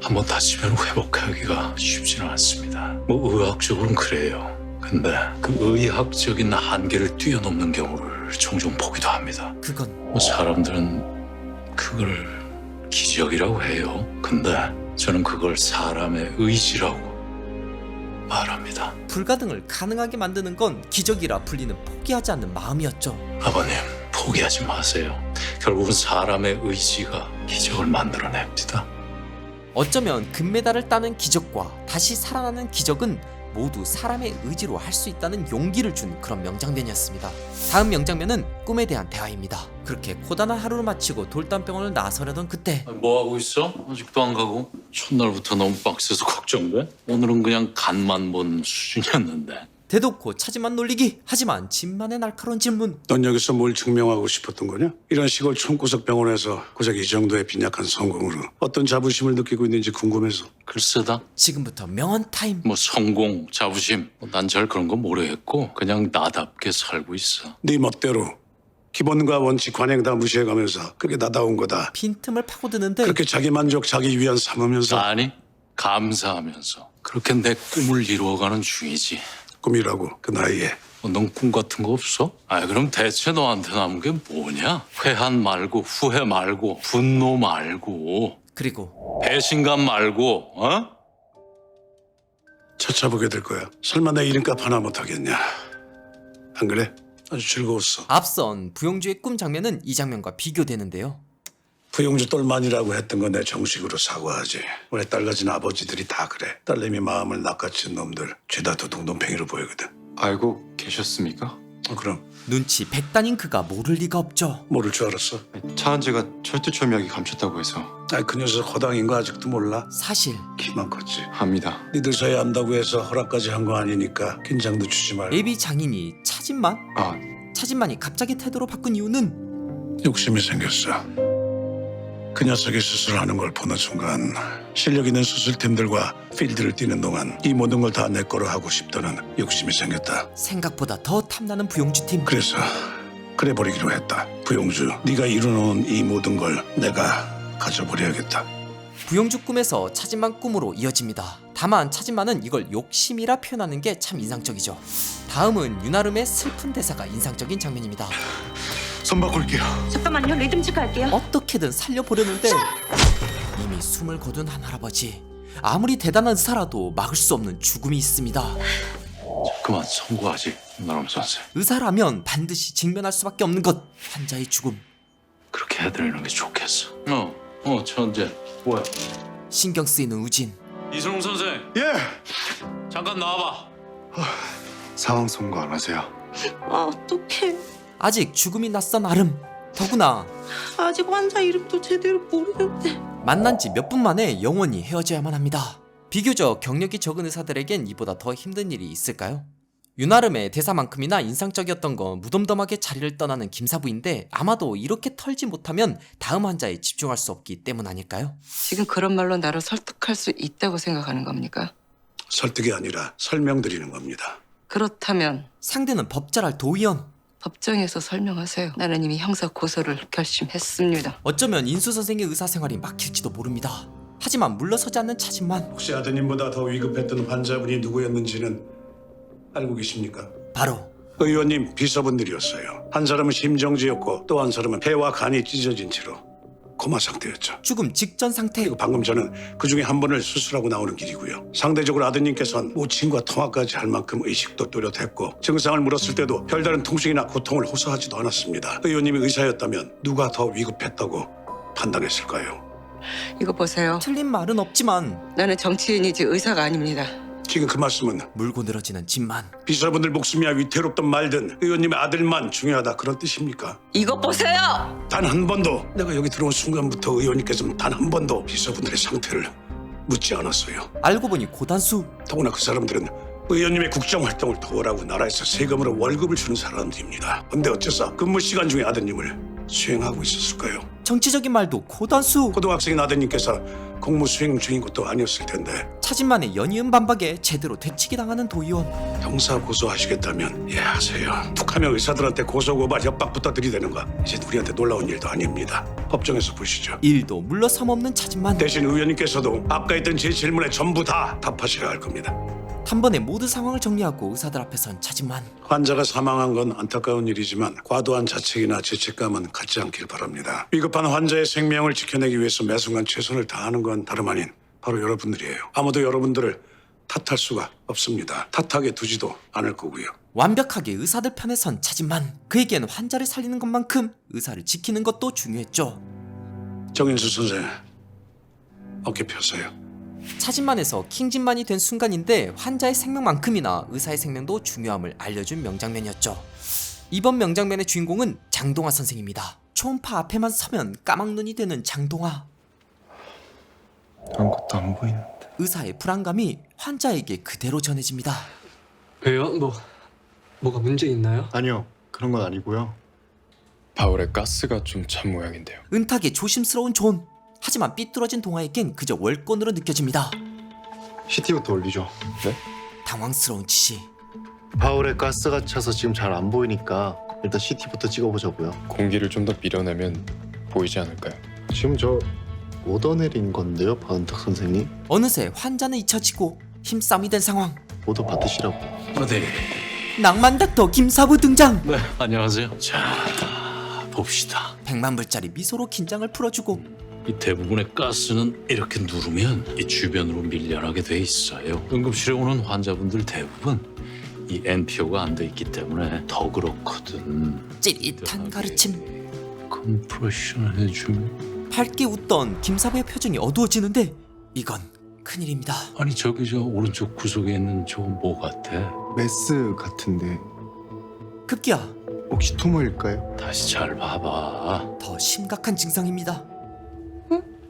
한번 다치면 회복하기가 쉽지는 않습니다. 뭐 의학적으로는 그래요. 근데 그 의학적인 한계를 뛰어넘는 경우를 종종 보기도 합니다. 그건 뭐 사람들은 그걸 기적이라고 해요. 근데 저는 그걸 사람의 의지라고 말합니다. 불가능을 가능하게 만드는 건 기적이라 불리는 포기하지 않는 마음이었죠. 아버님, 포기하지 마세요. 결국은 사람의 의지가 기적을 만들어냅니다. 어쩌면 금메달을 따는 기적과 다시 살아나는 기적은 모두 사람의 의지로 할 수 있다는 용기를 준 그런 명장면이었습니다. 다음 명장면은 꿈에 대한 대화입니다. 그렇게 고단한 하루를 마치고 돌담병원을 나서려던 그때 뭐 하고 있어? 아직도 안 가고? 첫날부터 너무 빡세서 걱정돼? 오늘은 그냥 간만 본 수준이었는데. 대놓고 차지만 놀리기. 하지만 집만의 날카로운 질문. 넌 여기서 뭘 증명하고 싶었던 거냐? 이런 시골 총구석 병원에서 고작 이 정도의 빈약한 성공으로 어떤 자부심을 느끼고 있는지 궁금해서. 글쎄다. 지금부터 명언 타임. 뭐 성공, 자부심, 난 잘 그런 거 모르겠고 그냥 나답게 살고 있어. 네 멋대로 기본과 원칙 관행 다 무시해가면서 그게 나다운 거다. 빈틈을 파고드는데 그렇게 자기 만족, 자기 위안 삼으면서. 아니, 감사하면서 그렇게 내 꿈을 이루어가는 중이지. 꿈이라고 그 나이에. 넌 꿈 같은 거 없어? 그럼 대체 너한테 남은 게 뭐냐? 회한 말고 후회 말고 분노 말고 그리고 배신감 말고 찾아보게 될 거야. 설마 내 이름값 하나 못하겠냐? 안 그래? 아주 즐거웠어. 앞선 부용주의 꿈 장면은 이 장면과 비교되는데요. 부용주 똘만이라고 했던 건 내 정식으로 사과하지. 우리 딸 가진 아버지들이 다 그래. 딸내미 마음을 낚아챈 놈들 죄다 도둑놈팽이로 보이거든. 알고 계셨습니까? 그럼 눈치 백단인 그가 모를 리가 없죠. 모를 줄 알았어? 차은재가 철두철미하게 감췄다고 해서. 그 녀석 허당인 거 아직도 몰라? 사실 키만 컸지. 압니다. 니들 사이 안다고 해서 허락까지 한 거 아니니까 긴장도 주지 말고. 예비 장인이 차진만? 차진만이 갑자기 태도로 바꾼 이유는 욕심이 생겼어. 그 녀석이 수술하는 걸 보는 순간 실력 있는 수술팀들과 필드를 뛰는 동안 이 모든 걸 다 내 거로 하고 싶다는 욕심이 생겼다. 생각보다 더 탐나는 부용주팀. 그래서 그래 버리기로 했다. 부용주, 네가 이뤄놓은 이 모든 걸 내가 가져버려야겠다. 부용주 꿈에서 차진만 꿈으로 이어집니다. 다만 차진만은 이걸 욕심이라 표현하는 게 참 인상적이죠. 다음은 윤아름의 슬픈 대사가 인상적인 장면입니다. 손 바꿀게요. 잠깐만요. 리듬 체크할게요. 어떻게든 살려보려는데 이미 숨을 거둔 한 할아버지. 아무리 대단한 의사라도 막을 수 없는 죽음이 있습니다. 그만 선고하지, 윤아름 선생. 의사라면 반드시 직면할 수밖에 없는 것. 환자의 죽음. 그렇게 해드리는 게 좋겠어. 천재. 뭐야? 신경 쓰이는 우진. 이승용 선생. 예. 잠깐 나와봐. 상황 선고 안 하세요? 어떡해. 아직 죽음이 낯선 아름. 더구나 아직 환자 이름도 제대로 모르는데. 만난 지 몇 분 만에 영원히 헤어져야만 합니다. 비교적 경력이 적은 의사들에겐 이보다 더 힘든 일이 있을까요? 윤아름의 대사만큼이나 인상적이었던 건 무덤덤하게 자리를 떠나는 김사부인데 아마도 이렇게 털지 못하면 다음 환자에 집중할 수 없기 때문 아닐까요? 지금 그런 말로 나를 설득할 수 있다고 생각하는 겁니까? 설득이 아니라 설명드리는 겁니다. 그렇다면 상대는 법잘할 도의원. 법정에서 설명하세요. 나는 이미 형사 고소를 결심했습니다. 어쩌면 인수 선생의 의사 생활이 막힐지도 모릅니다. 하지만 물러서지 않는 차진만. 혹시 아드님보다 더 위급했던 환자분이 누구였는지는 알고 계십니까? 바로 의원님 비서분들이었어요. 한 사람은 심정지였고 또 한 사람은 폐와 간이 찢어진 채로 코마 상태였죠. 죽음 직전 상태. 그리고 방금 저는 그 중에 한 번을 수술하고 나오는 길이고요. 상대적으로 아드님께서는 모친과 통화까지 할 만큼 의식도 또렷했고 증상을 물었을 때도 별다른 통증이나 고통을 호소하지도 않았습니다. 의원님이 의사였다면 누가 더 위급했다고 판단했을까요? 이거 보세요. 틀린 말은 없지만 나는 정치인이지 의사가 아닙니다. 지금 그 말씀은 물고 늘어지는 집만. 비서분들 목숨이야 위태롭든 말든 의원님의 아들만 중요하다 그런 뜻입니까? 이것 보세요. 단 한 번도 내가 여기 들어온 순간부터 의원님께서는 단 한 번도 비서분들의 상태를 묻지 않았어요. 알고 보니 고단수. 더구나 그 사람들은 의원님의 국정활동을 도우라고 나라에서 세금으로 월급을 주는 사람들입니다. 근데 어째서 근무 시간 중에 아드님을 수행하고 있었을까요? 정치적인 말도 고단수. 고등학생인 아드님께서 공무 수행 중인 것도 아니었을 텐데 차진만의 연이은 반박에 제대로 되치기 당하는 도의원. 형사 고소하시겠다면 예 하세요. 툭하면 의사들한테 고소고발 협박부터 들이대는 거 이제 우리한테 놀라운 일도 아닙니다. 법정에서 보시죠. 일도 물러섬 없는 차진만. 대신 의원님께서도 아까 했던 제 질문에 전부 다 답하셔야 할 겁니다. 단번에 모든 상황을 정리하고 의사들 앞에 선 차진만. 환자가 사망한 건 안타까운 일이지만 과도한 자책이나 죄책감은 갖지 않길 바랍니다. 위급한 환자의 생명을 지켜내기 위해서 매 순간 최선을 다하는 건 다름 아닌 바로 여러분들이에요. 아무도 여러분들을 탓할 수가 없습니다. 탓하게 두지도 않을 거고요. 완벽하게 의사들 편에 선 차진만. 그에겐 환자를 살리는 것만큼 의사를 지키는 것도 중요했죠. 정인수 선생, 어깨 펴세요. 차진만에서 킹진만이 된 순간인데 환자의 생명만큼이나 의사의 생명도 중요함을 알려준 명장면이었죠. 이번 명장면의 주인공은 장동화 선생입니다. 초음파 앞에만 서면 까막눈이 되는 장동화. 아무것도 안 보이는데. 의사의 불안감이 환자에게 그대로 전해집니다. 왜요? 뭐가 문제 있나요? 아니요, 그런 건 아니고요. 바울의 가스가 좀 찬 모양인데요. 은탁의 조심스러운 존. 하지만 삐뚤어진 동화에겐 그저 월권으로 느껴집니다. CT부터 올리죠. 네? 당황스러운 지시. 바울의 가스가 차서 지금 잘 안 보이니까 일단 CT부터 찍어보자고요. 공기를 좀 더 밀어내면 보이지 않을까요? 지금 저 오더 내린 건데요, 박은탁 선생님. 어느새 환자는 잊혀지고 힘싸움이 된 상황. 오더 받으시라고. 어디? 낭만 닥터 김사부 등장. 네, 안녕하세요. 자, 봅시다. 100만 불짜리 미소로 긴장을 풀어주고. 이 대부분의 가스는 이렇게 누르면 이 주변으로 밀려나게 돼 있어요. 응급실에 오는 환자분들 대부분 이 NPO가 안 돼 있기 때문에 더 그렇거든. 찌릿한 가르침. 컴프레션 해주면. 밝게 웃던 김사부의 표정이 어두워지는데 이건 큰일입니다. 아니 저기 저 오른쪽 구석에 있는 저 뭐 같아? 메스 같은데 급기야 혹시 투모일까요? 다시 잘 봐봐. 더 심각한 증상입니다.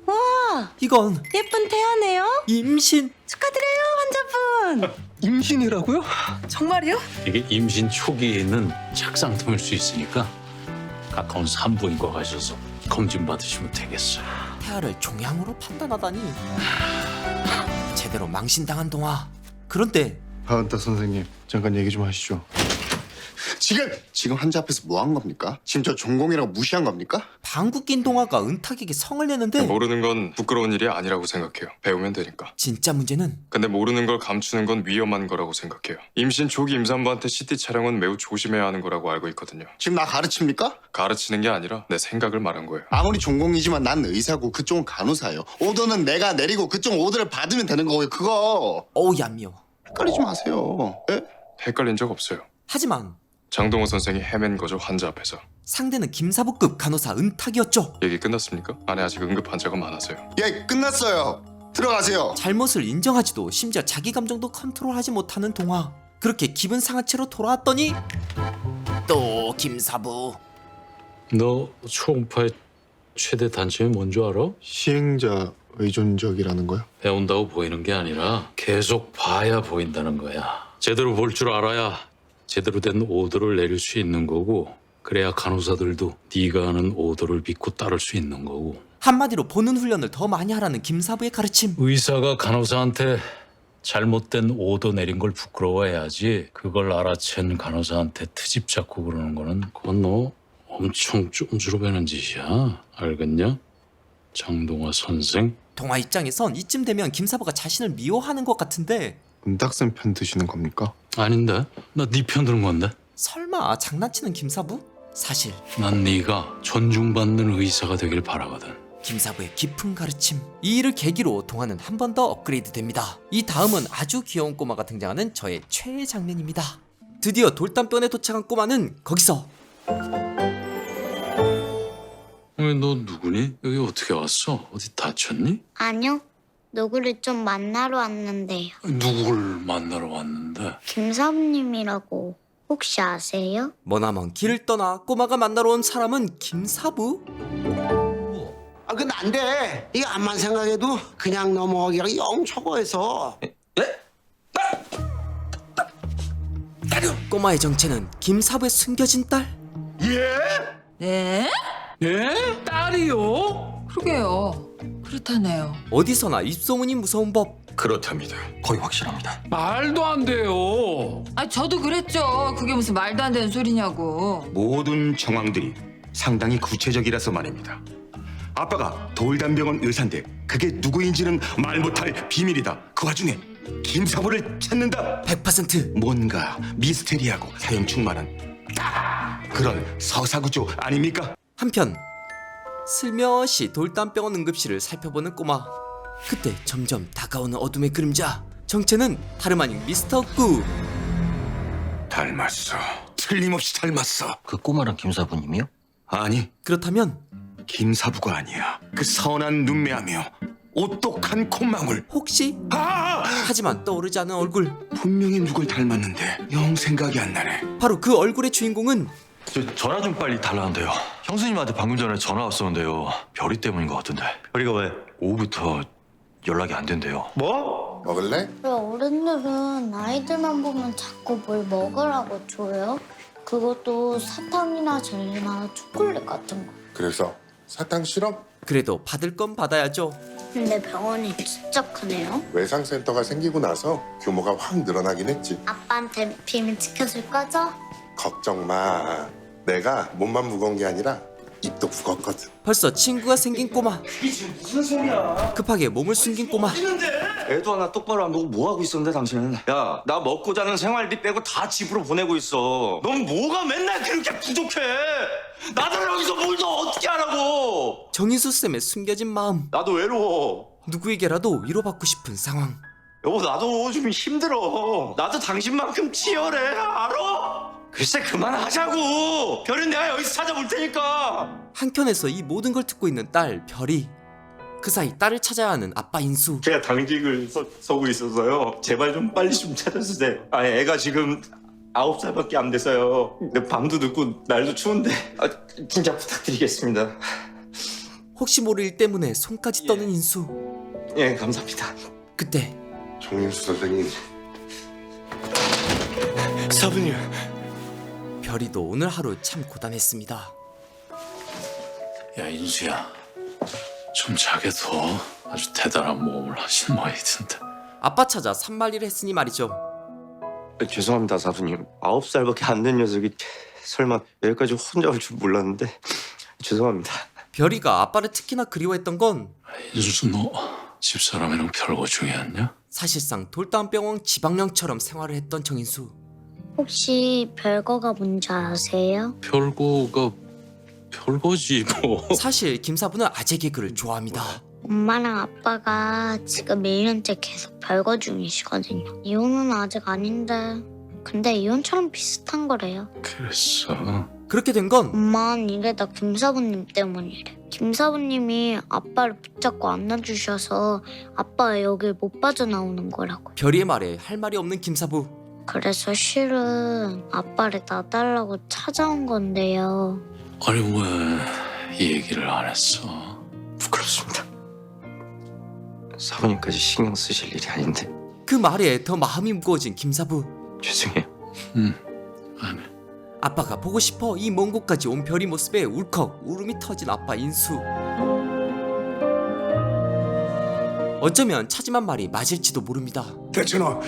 와, 이건 예쁜 태아네요. 임신. 축하드려요, 환자분. 임신이라고요? 정말이요? 이게 임신 초기에 있는 착상tum일 수 있으니까 가까운 산부인과 가셔서 검진 받으시면 되겠어요. 태아를 종양으로 판단하다니. 제대로 망신당한 동화. 그런데 박은탁 선생님, 잠깐 얘기 좀 하시죠. 지금 환자 앞에서 뭐 한 겁니까? 지금 저 전공이라고 무시한 겁니까? 방귀 낀 동화가 은탁에게 성을 내는데 모르는 건 부끄러운 일이 아니라고 생각해요. 배우면 되니까. 진짜 문제는 근데 모르는 걸 감추는 건 위험한 거라고 생각해요. 임신 초기 임산부한테 CT 촬영은 매우 조심해야 하는 거라고 알고 있거든요. 지금 나 가르칩니까? 가르치는 게 아니라 내 생각을 말한 거예요. 아무리 전공이지만 난 의사고 그쪽은 간호사예요. 오더는 내가 내리고 그쪽 오더를 받으면 되는 거고요. 그거. 어우 얄미워. 헷갈리지 마세요. 예? 헷갈린 적 없어요. 하지만 장동호 선생이 헤맨 거죠, 환자 앞에서. 상대는 김사부급 간호사 은탁이었죠. 얘기 끝났습니까? 안에 아직 응급 환자가 많아서요. 예, 끝났어요. 들어가세요. 잘못을 인정하지도 심지어 자기 감정도 컨트롤하지 못하는 동화. 그렇게 기분 상한 채로 돌아왔더니 또 김사부. 너 초음파의 최대 단점이 뭔 줄 알아? 시행자 의존적이라는 거요? 배운다고 보이는 게 아니라 계속 봐야 보인다는 거야. 제대로 볼 줄 알아야 제대로 된 오더를 내릴 수 있는 거고, 그래야 간호사들도 네가 하는 오더를 믿고 따를 수 있는 거고. 한마디로 보는 훈련을 더 많이 하라는 김사부의 가르침. 의사가 간호사한테 잘못된 오더 내린 걸 부끄러워해야지, 그걸 알아챈 간호사한테 트집 잡고 그러는 거는 그건 너 엄청 쫌스러 배는 짓이야. 알겠냐? 장동화 선생. 동화 입장에선 이쯤 되면 김사부가 자신을 미워하는 것 같은데 은탁쌤 편 드시는 겁니까? 아닌데? 나 네 편 드는 건데? 설마 장난치는 김사부? 사실 난 네가 존중받는 의사가 되길 바라거든. 김사부의 깊은 가르침. 이 일을 계기로 동화는 한 번 더 업그레이드 됩니다. 이 다음은 아주 귀여운 꼬마가 등장하는 저의 최애 장면입니다. 드디어 돌담변에 도착한 꼬마는 거기서 왜 너 누구니? 여기 어떻게 왔어? 어디 다쳤니? 아니요. 누구를 좀 만나러 왔는데요. 누굴 만나러 왔는데? 김사부님이라고 혹시 아세요? 머나먼 길을 떠나 꼬마가 만나러 온 사람은 김사부? 아, 근데 안 돼. 이거 암만 생각해도 그냥 넘어가기가 영 초보해서. 꼬마의 정체는 김사부의 숨겨진 딸? 네? 예? 딸이요? 그러게요. 그렇다네요. 어디서나 입소문이 무서운 법. 그렇답니다. 거의 확실합니다. 말도 안 돼요. 아, 저도 그랬죠. 그게 무슨 말도 안 되는 소리냐고. 모든 정황들이 상당히 구체적이라서 말입니다. 아빠가 돌담병원 의사인데 그게 누구인지는 말 못할 비밀이다. 그 와중에 김사부를 찾는다. 100% 뭔가 미스테리하고 사연 충만한 그런 서사구조 아닙니까? 한편 슬며시 돌담병원 응급실을 살펴보는 꼬마. 그때 점점 다가오는 어둠의 그림자. 정체는 다름 아닌 미스터 구. 닮았어. 틀림없이 닮았어. 그 꼬마랑 김사부님이요? 아니, 그렇다면 김사부가 아니야. 그 선한 눈매하며 오똑한 콧망울. 혹시? 하지만 떠오르지 않은 얼굴. 분명히 누굴 닮았는데 영 생각이 안 나네. 바로 그 얼굴의 주인공은 저 전화 좀 빨리 달라는데요. 형수님한테 방금 전에 전화 왔었는데요. 별이 때문인 것 같은데. 별이가 왜? 오후부터 연락이 안 된대요. 뭐? 먹을래? 왜 어른들은 아이들만 보면 자꾸 뭘 먹으라고 줘요? 그것도 사탕이나 젤리나 초콜릿 같은 거. 그래서 사탕 싫어? 그래도 받을 건 받아야죠. 근데 병원이 진짜 크네요. 외상센터가 생기고 나서 규모가 확 늘어나긴 했지. 아빠한테 비밀 지켜줄 거죠? 걱정 마. 내가 몸만 무거운 게 아니라 입도 무겁거든. 벌써 친구가 생긴 꼬마. 이게 지금 무슨 소리야? 급하게 몸을 숨긴 꼬마. 애도 하나 똑바로 안 보고 뭐 하고 있었는데 당신은? 야, 나 먹고 자는 생활비 빼고 다 집으로 보내고 있어. 넌 뭐가 맨날 그렇게 부족해? 나들 여기서 뭘 더 어떻게 하라고? 정인수 쌤의 숨겨진 마음. 나도 외로워. 누구에게라도 위로받고 싶은 상황. 여보, 나도 좀 힘들어. 나도 당신만큼 치열해. 알아? 글쎄 그만하자고. 별은 내가 여기서 찾아볼 테니까. 한켠에서 이 모든 걸 듣고 있는 딸 별이. 그 사이 딸을 찾아야 하는 아빠 인수. 제가 당직을 서고 있어서요. 제발 좀 빨리 좀 찾아주세요. 아니, 애가 지금 9살밖에 안 돼서요. 근데 밤도 늦고 날도 추운데 진짜 부탁드리겠습니다. 혹시 모를 일 때문에 손까지 떠는 인수. 예, 감사합니다. 그때 정인수 선생님. 사부님. 별이도 오늘 하루 참 고단했습니다. 야 인수야, 좀 자게 둬. 아주 대단한 모험을 하신 모양이던데. 아빠 찾아 산말리를 했으니 말이죠. 죄송합니다, 사부님. 9살밖에 안 된 녀석이 설마 여기까지 혼자 올 줄 몰랐는데 죄송합니다. 별이가 아빠를 특히나 그리워했던 건 인수, 너 집사람이랑 별거 중이었냐? 사실상 돌담병원 지방령처럼 생활을 했던 정인수. 혹시 별거가 뭔지 아세요? 별거가 별거지 뭐. 사실 김사부는 아재 개그를 좋아합니다. 엄마랑 아빠가 지금 1년째 계속 별거 중이시거든요. 이혼은 아직 아닌데 근데 이혼처럼 비슷한 거래요. 그랬어. 그렇게 된 건 엄마는 이게 다 김사부님 때문이래. 김사부님이 아빠를 붙잡고 안아주셔서 아빠가 여길 못 빠져나오는 거라고. 별이의 말에 할 말이 없는 김사부. 그래서 실은 아빠를 놔달라고 찾아온 건데요. 아니 왜 이 얘기를 안 했어? 부끄럽습니다. 사부님까지 신경 쓰실 일이 아닌데. 그 말에 더 마음이 무거워진 김사부. 죄송해요. 아니. 아빠가 보고 싶어 이 먼 곳까지 온 별이 모습에 울컥 울음이 터진 아빠 인수. 어쩌면 차지만 말이 맞을지도 모릅니다. 대체 너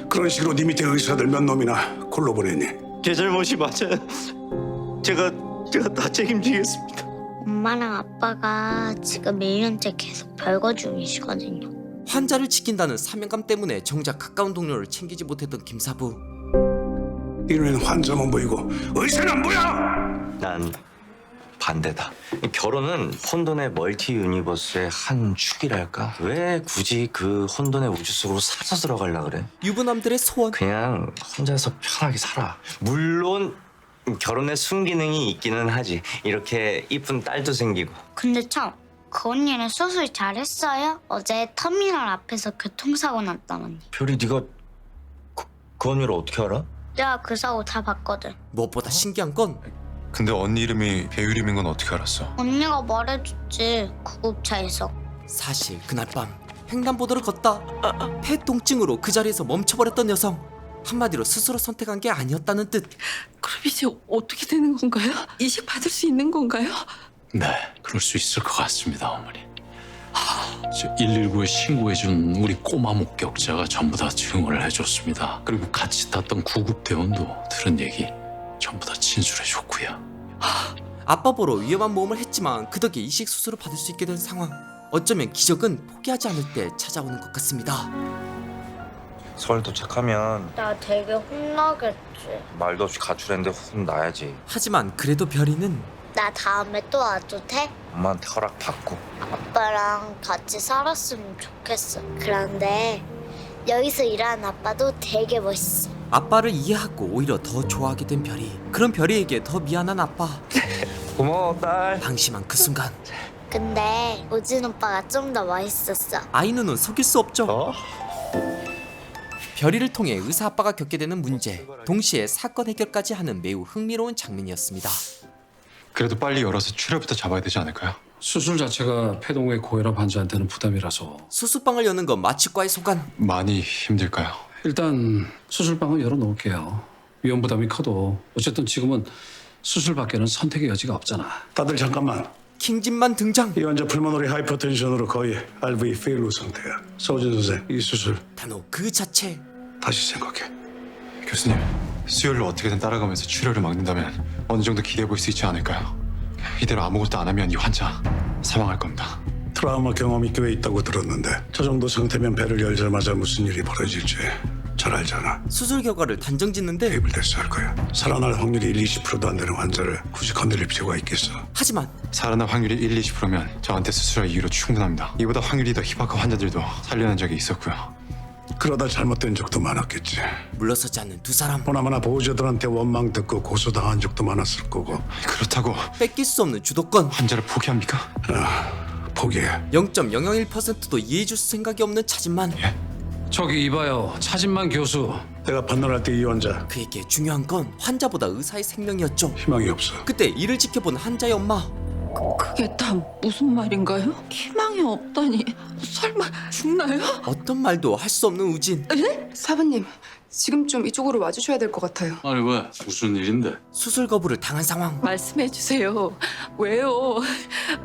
그런 식으로 네 밑에 의사들 몇 놈이나 골로 보냈니? 제 잘못이 맞아요. 제가 다 책임지겠습니다. 엄마랑 아빠가 지금 1년째 계속 별거 중이시거든요. 환자를 지킨다는 사명감 때문에 정작 가까운 동료를 챙기지 못했던 김사부. 이놈은 환자만 보이고 의사는 안 보여! 난 반대다. 결혼은 혼돈의 멀티 유니버스의 한 축이랄까? 왜 굳이 그 혼돈의 우주 속으로 사서 들어가려 그래? 유부남들의 소원. 그냥 혼자서 편하게 살아. 물론 결혼에 순기능이 있기는 하지. 이렇게 이쁜 딸도 생기고. 근데 참 그 언니는 수술 잘했어요? 어제 터미널 앞에서 교통사고 났다더니. 별이 네가 그 언니를 어떻게 알아? 내가 그 사고 다 봤거든. 무엇보다 신기한 건 근데 언니 이름이 배우 이름인 건 어떻게 알았어? 언니가 말해줬지, 구급차에서. 사실 그날 밤 횡단보도를 걷다 폐통증으로 그 자리에서 멈춰버렸던 여성. 한마디로 스스로 선택한 게 아니었다는 뜻. 그럼 이제 어떻게 되는 건가요? 이식 받을 수 있는 건가요? 네, 그럴 수 있을 것 같습니다, 어머니. 119에 신고해준 우리 꼬마 목격자가 전부 다 증언을 해줬습니다. 그리고 같이 탔던 구급대원도 들은 얘기 전부 다 진술해줬고요. 아빠 보러 위험한 모험을 했지만 그 덕에 이식 수술을 받을 수 있게 된 상황. 어쩌면 기적은 포기하지 않을 때 찾아오는 것 같습니다. 서울 도착하면 나 되게 혼나겠지. 말도 없이 가출했는데 혼나야지. 하지만 그래도 별이는 나 다음에 또 와도 돼? 엄마한테 허락 받고. 아빠랑 같이 살았으면 좋겠어. 그런데 여기서 일하는 아빠도 되게 멋있어. 아빠를 이해하고 오히려 더 좋아하게 된 별이. 그런 별이에게 더 미안한 아빠. 고마워 딸. 방심한 그 순간 근데 우진 오빠가 좀 더 멋있었어. 아이 눈은 속일 수 없죠. 별이를 통해 의사 아빠가 겪게 되는 문제, 동시에 사건 해결까지 하는 매우 흥미로운 장면이었습니다. 그래도 빨리 열어서 출혈부터 잡아야 되지 않을까요? 수술 자체가 폐동후의 고혈압 환자한테는 부담이라서 수술방을 여는 건 마취과의 소관. 많이 힘들까요? 일단 수술방은 열어놓을게요. 위험 부담이 커도 어쨌든 지금은 수술밖에는 선택의 여지가 없잖아. 다들 잠깐만. 킹진만 등장. 이 환자 풀모너리 하이퍼텐션으로 거의 RV 페일로 상태야. 서우진 선생, 이 수술 단호 그 자체. 다시 생각해. 교수님, 수혈로 어떻게든 따라가면서 출혈을 막는다면 어느 정도 기대해 볼 수 있지 않을까요? 이대로 아무것도 안 하면 이 환자 사망할 겁니다. 트라우마 경험이 꽤 있다고 들었는데 저 정도 상태면 배를 열자마자 무슨 일이 벌어질지 잘 알잖아. 수술 결과를 단정 짓는데 테이블 테스트 할 거야. 살아날 확률이 1-20%도 안 되는 환자를 굳이 건드릴 필요가 있겠어. 하지만 살아날 확률이 1-20%면 저한테 수술할 이유로 충분합니다. 이보다 확률이 더 희박한 환자들도 살려낸 적이 있었고요. 그러다 잘못된 적도 많았겠지. 물러서지 않는 두 사람. 보나마나 보호자들한테 원망 듣고 고소당한 적도 많았을 거고. 그렇다고 뺏길 수 없는 주도권. 환자를 포기합니까? 포기해. 0.001%도 이해해줄 생각이 없는 차진만. 저기 이봐요, 차진만 교수. 내가 판단할 때 이 환자 그에게 중요한 건 환자보다 의사의 생명이었죠. 희망이 없어. 그때 이를 지켜본 환자의 엄마. 그게 다 무슨 말인가요? 희망이 없다니. 설마 죽나요? 어떤 말도 할 수 없는 우진. 사부님, 지금 좀 이쪽으로 와주셔야 될 것 같아요. 아니 왜? 무슨 일인데? 수술 거부를 당한 상황. 말씀해 주세요. 왜요?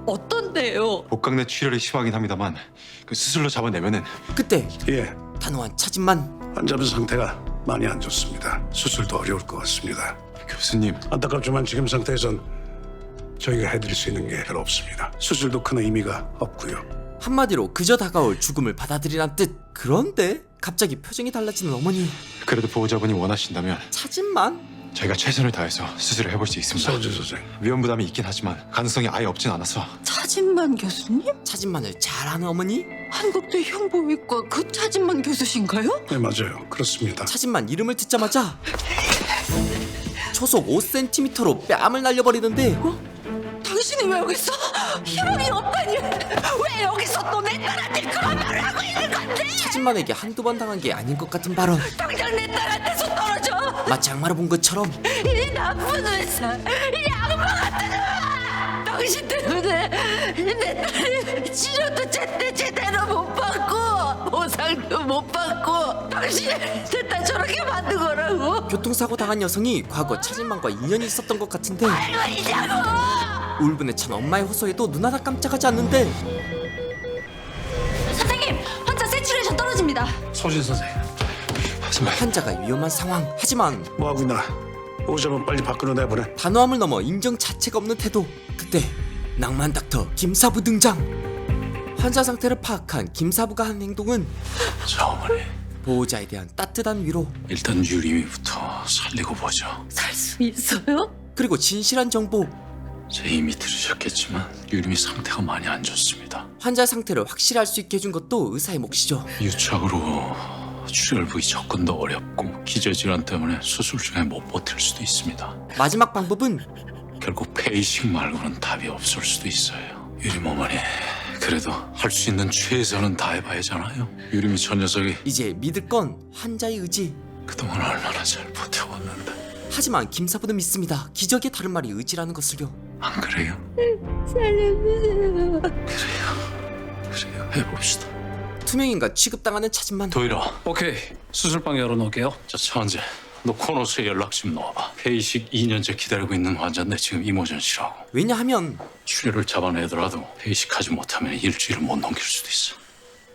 어떤데요? 복강 내 출혈이 심하긴 합니다만 그 수술로 잡아내면은. 그때 예. 단호한 차진만. 환자분 상태가 많이 안 좋습니다. 수술도 어려울 것 같습니다. 교수님. 안타깝지만 지금 상태에선 저희가 해드릴 수 있는 게 별로 없습니다. 수술도 큰 의미가 없고요. 한마디로 그저 다가올 죽음을 받아들이란 뜻. 그런데 갑자기 표정이 달라지는 어머니. 그래도 보호자분이 원하신다면 차진만. 저희가 최선을 다해서 수술을 해볼 수 있습니다. 서우진 선생. 위험 부담이 있긴 하지만 가능성이 아예 없진 않아서. 차진만 교수님? 차진만을 잘 아는 어머니? 한국대 흉부외과 그 차진만 교수신가요? 네, 맞아요. 그렇습니다. 차진만 이름을 듣자마자 초속 5cm로 뺨을 날려버리는데. 당신이 왜 여기 있어? 희망이 없다니. 왜 여기서 또 내 딸한테 그런 말을 하고 있는 건데? 차진만에게 한두 번 당한 게 아닌 것 같은 발언. 당장 내 딸한테서 떨어져. 마치 악마를 본 것처럼. 이 나쁜 의사, 이 악마 같은 놈아! 당신 때문에 내 딸이 치료도 제대로 못 받고 보상도 못 받고 당신이 내 딸 저렇게 만든 거라고. 교통사고 당한 여성이 과거 차진만과 인연이 있었던 것 같은데. 알고 있냐고. 울분에 찬 엄마의 호소에도 눈 하나 깜짝하지 않는데. 선생님, 환자 세츄레이션 떨어집니다. 서진 선생. 환자가 위험한 상황. 하지만 뭐하고 있나? 오자면 빨리 밖으로 내보내. 단호함을 넘어 인정 자체가 없는 태도. 그때 낭만 닥터 김사부 등장. 환자 상태를 파악한 김사부가 한 행동은 자 어머니, 보호자에 대한 따뜻한 위로. 일단 유림이부터 살리고 보죠. 살 수 있어요? 그리고 진실한 정보. 이미 들으셨겠지만 유림이 상태가 많이 안 좋습니다. 환자 상태를 확실히 알 수 있게 해준 것도 의사의 몫이죠. 유착으로 출혈 부위 접근도 어렵고 기저질환 때문에 수술 중에 못 버틸 수도 있습니다. 마지막 방법은 결국 폐이식 말고는 답이 없을 수도 있어요. 유림 어머니, 그래도 할 수 있는 최선은 다해봐야잖아요. 유림이 저 녀석이 이제 믿을 건 환자의 의지. 그동안 얼마나 잘 버텨왔는데. 하지만 김사부는 믿습니다. 기적의 다른 말이 의지라는 것을요. 안 그래요? 살려주세요. 그래요, 해봅시다. 투명인간 취급당하는 차진만. 도일아. 오케이, 수술방 열어놓을게요. 자, 차은재, 너 코너스에 연락 좀 넣어봐. 회의식 2년째 기다리고 있는 환자인데 지금 이모전시라고. 왜냐하면 출혈을 잡아내더라도 회의식 하지 못하면 일주일을 못 넘길 수도 있어.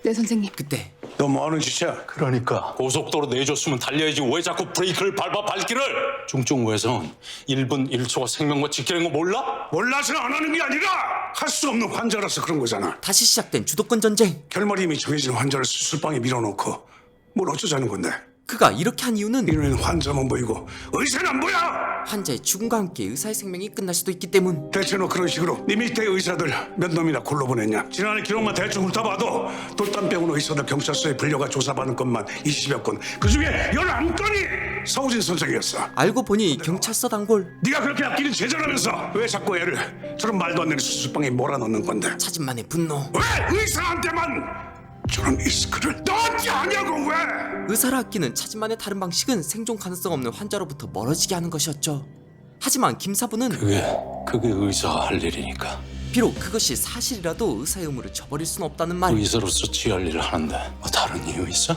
네 선생님. 그때 너 뭐하는 짓이야? 그러니까 고속도로 내줬으면 달려야지 왜 자꾸 브레이크를 밟아 밟기를. 중증 외선 1분 1초가 생명과 직결인 거 몰라? 몰라서 안 하는 게 아니라 할 수 없는 환자라서 그런 거잖아. 다시 시작된 주도권 전쟁. 결말이 이미 정해진 환자를 수술방에 밀어놓고 뭘 어쩌자는 건데? 그가 이렇게 한 이유는 이러면 환자만 보이고 의사는 안 보여! 환자의 죽음과 함께 의사의 생명이 끝날 수도 있기 때문. 대체 너 그런 식으로 네 밑에 의사들 몇 놈이나 골로 보냈냐? 지난해 기록만 대충 훑어봐도 돌담병원 의사들 경찰서에 불려가 조사받은 것만 20여 건, 그중에 11건이 서우진 선생이었어. 알고 보니 경찰서 단골. 네가 그렇게 아끼는 제자라면서 왜 자꾸 애를 저런 말도 안 되는 수술방에 몰아넣는 건데? 차진만의 분노. 왜 의사한테만 저런 리스크를 너한테 하냐고 왜? 의사를 아끼는 차진만의 다른 방식은 생존 가능성 없는 환자로부터 멀어지게 하는 것이었죠. 하지만 김사부는 그게 의사가 할 일이니까. 비록 그것이 사실이라도 의사의 의무를 저버릴 수는 없다는 말. 의사로서 지할 일을 하는데 뭐 다른 이유 있어?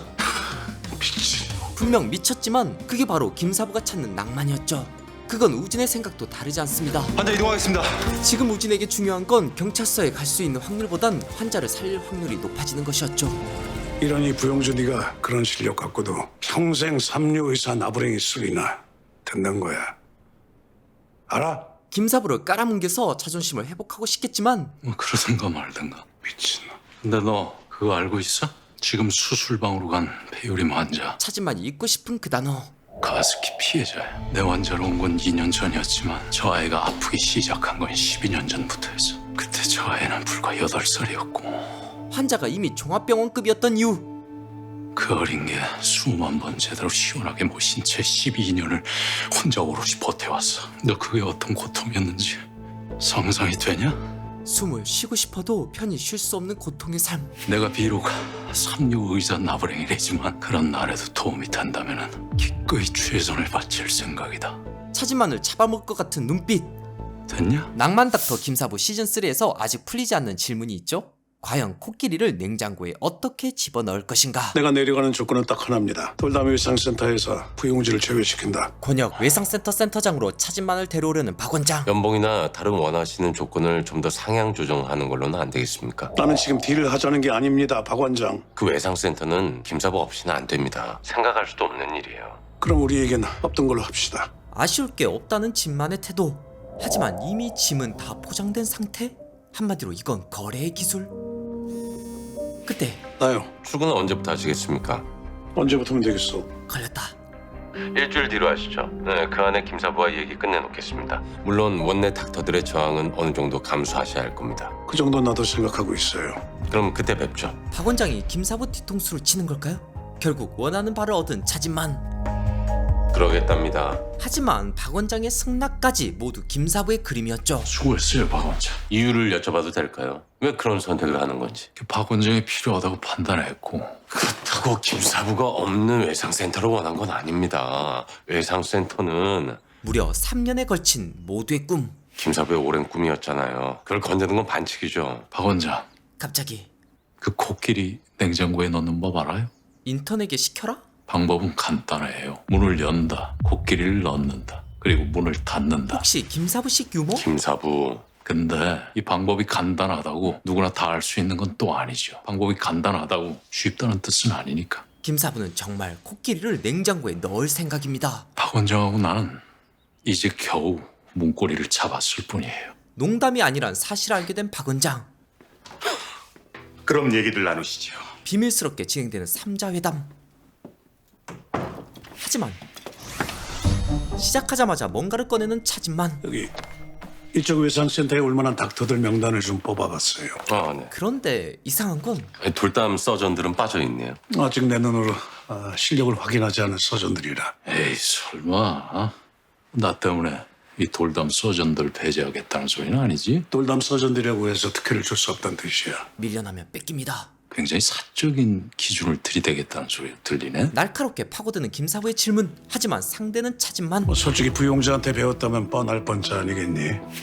미친. 분명 미쳤지만 그게 바로 김사부가 찾는 낭만이었죠. 그건 우진의 생각도 다르지 않습니다. 환자 이동하겠습니다. 지금 우진에게 중요한 건 경찰서에 갈 수 있는 확률보단 환자를 살릴 확률이 높아지는 것이었죠. 이러니 부용주 네가 그런 실력 갖고도 평생 삼류 의사 나부랭이 소리나 듣는 거야. 알아? 김사부를 깔아뭉개서 자존심을 회복하고 싶겠지만 뭐 그러든가 말든가. 미친. 근데 너 그거 알고 있어? 지금 수술방으로 간 배우림 환자 차진만이 잊고 싶은 그 단어. 가습기 피해자야. 내 환자로 온 건 2년 전이었지만 저 아이가 아프기 시작한 건 12년 전부터였어. 그때 저 아이는 불과 8살이었고 환자가 이미 종합병원급이었던 이유. 그 어린 게 수만 번 제대로 시원하게 모신 채 12년을 혼자 오롯이 버텨왔어. 너 그게 어떤 고통이었는지 상상이 되냐? 숨을 쉬고 싶어도 편히 쉴 수 없는 고통의 삶. 내가 비록 삼류 의사 나부랭이래지만 그런 날에도 도움이 된다면 기꺼이 최선을 바칠 생각이다. 차진만을 잡아먹을 것 같은 눈빛. 됐냐? 낭만 닥터 김사부 시즌3에서 아직 풀리지 않는 질문이 있죠? 과연 코끼리를 냉장고에 어떻게 집어넣을 것인가? 내가 내려가는 조건은 딱 하나입니다. 돌담 외상센터에서 부용지를 제외시킨다. 권역 외상센터 센터장으로 차진만을 데려오려는 박 원장. 연봉이나 다른 원하시는 조건을 좀 더 상향 조정하는 걸로는 안 되겠습니까? 나는 지금 딜을 하자는 게 아닙니다, 박 원장. 그 외상센터는 김사부 없이는 안 됩니다. 생각할 수도 없는 일이에요. 그럼 우리에겐 없던 걸로 합시다. 아쉬울 게 없다는 진만의 태도. 하지만 이미 짐은 다 포장된 상태? 한마디로 이건 거래의 기술. 그때 나요. 출근은 언제부터 하시겠습니까? 언제부터면 되겠어? 걸렸다. 일주일 뒤로 하시죠. 네, 그 안에 김사부와 얘기 끝내놓겠습니다. 물론 원내 닥터들의 저항은 어느 정도 감수하셔야 할 겁니다. 그 정도 나도 생각하고 있어요. 그럼 그때 뵙죠. 박 원장이 김사부 뒤통수를 치는 걸까요? 결국 원하는 바를 얻은 차진만. 그러겠답니다. 하지만 박 원장의 승낙까지 모두 김사부의 그림이었죠. 수고했어요, 박 원장. 이유를 여쭤봐도 될까요? 왜 그런 선택을 하는 건지. 박 원장이 필요하다고 판단했고. 그렇다고 김사부가 없는 외상센터를 원한 건 아닙니다. 외상센터는 무려 3년에 걸친 모두의 꿈. 김사부의 오랜 꿈이었잖아요. 그걸 건드는 건 반칙이죠. 박 원장, 갑자기 그 코끼리 냉장고에 넣는 법 알아요? 인턴에게 시켜라? 방법은 간단해요. 문을 연다, 코끼리를 넣는다, 그리고 문을 닫는다. 혹시 김사부식 유머? 김사부. 근데 이 방법이 간단하다고 누구나 다 알 수 있는 건 또 아니죠. 방법이 간단하다고 쉽다는 뜻은 아니니까. 김사부는 정말 코끼리를 냉장고에 넣을 생각입니다. 박 원장하고 나는 이제 겨우 문고리를 잡았을 뿐이에요. 농담이 아니란 사실을 알게 된 박 원장. 그럼 얘기들 나누시죠. 비밀스럽게 진행되는 3자 회담. 하지만 시작하자마자 뭔가를 꺼내는 차진만. 여기 이쪽 외상센터에 올 만한 닥터들 명단을 좀 뽑아봤어요. 아, 네. 그런데 이상한 건 돌담 서전들은 빠져있네요. 아직 내 눈으로 실력을 확인하지 않은 서전들이라. 에이 설마 나 때문에 이 돌담 서전들 배제하겠다는 소리는 아니지? 돌담 서전들이라고 해서 특혜를 줄 수 없다는 뜻이야. 밀려나면 뺏깁니다. 굉장히 사적인 기준을 들이대겠다는 소리가 들리네. 날카롭게 파고드는 김사부의 질문. 하지만 상대는 차진만 솔직히 부용자한테 배웠다면 뻔할 뻔자 아니겠니?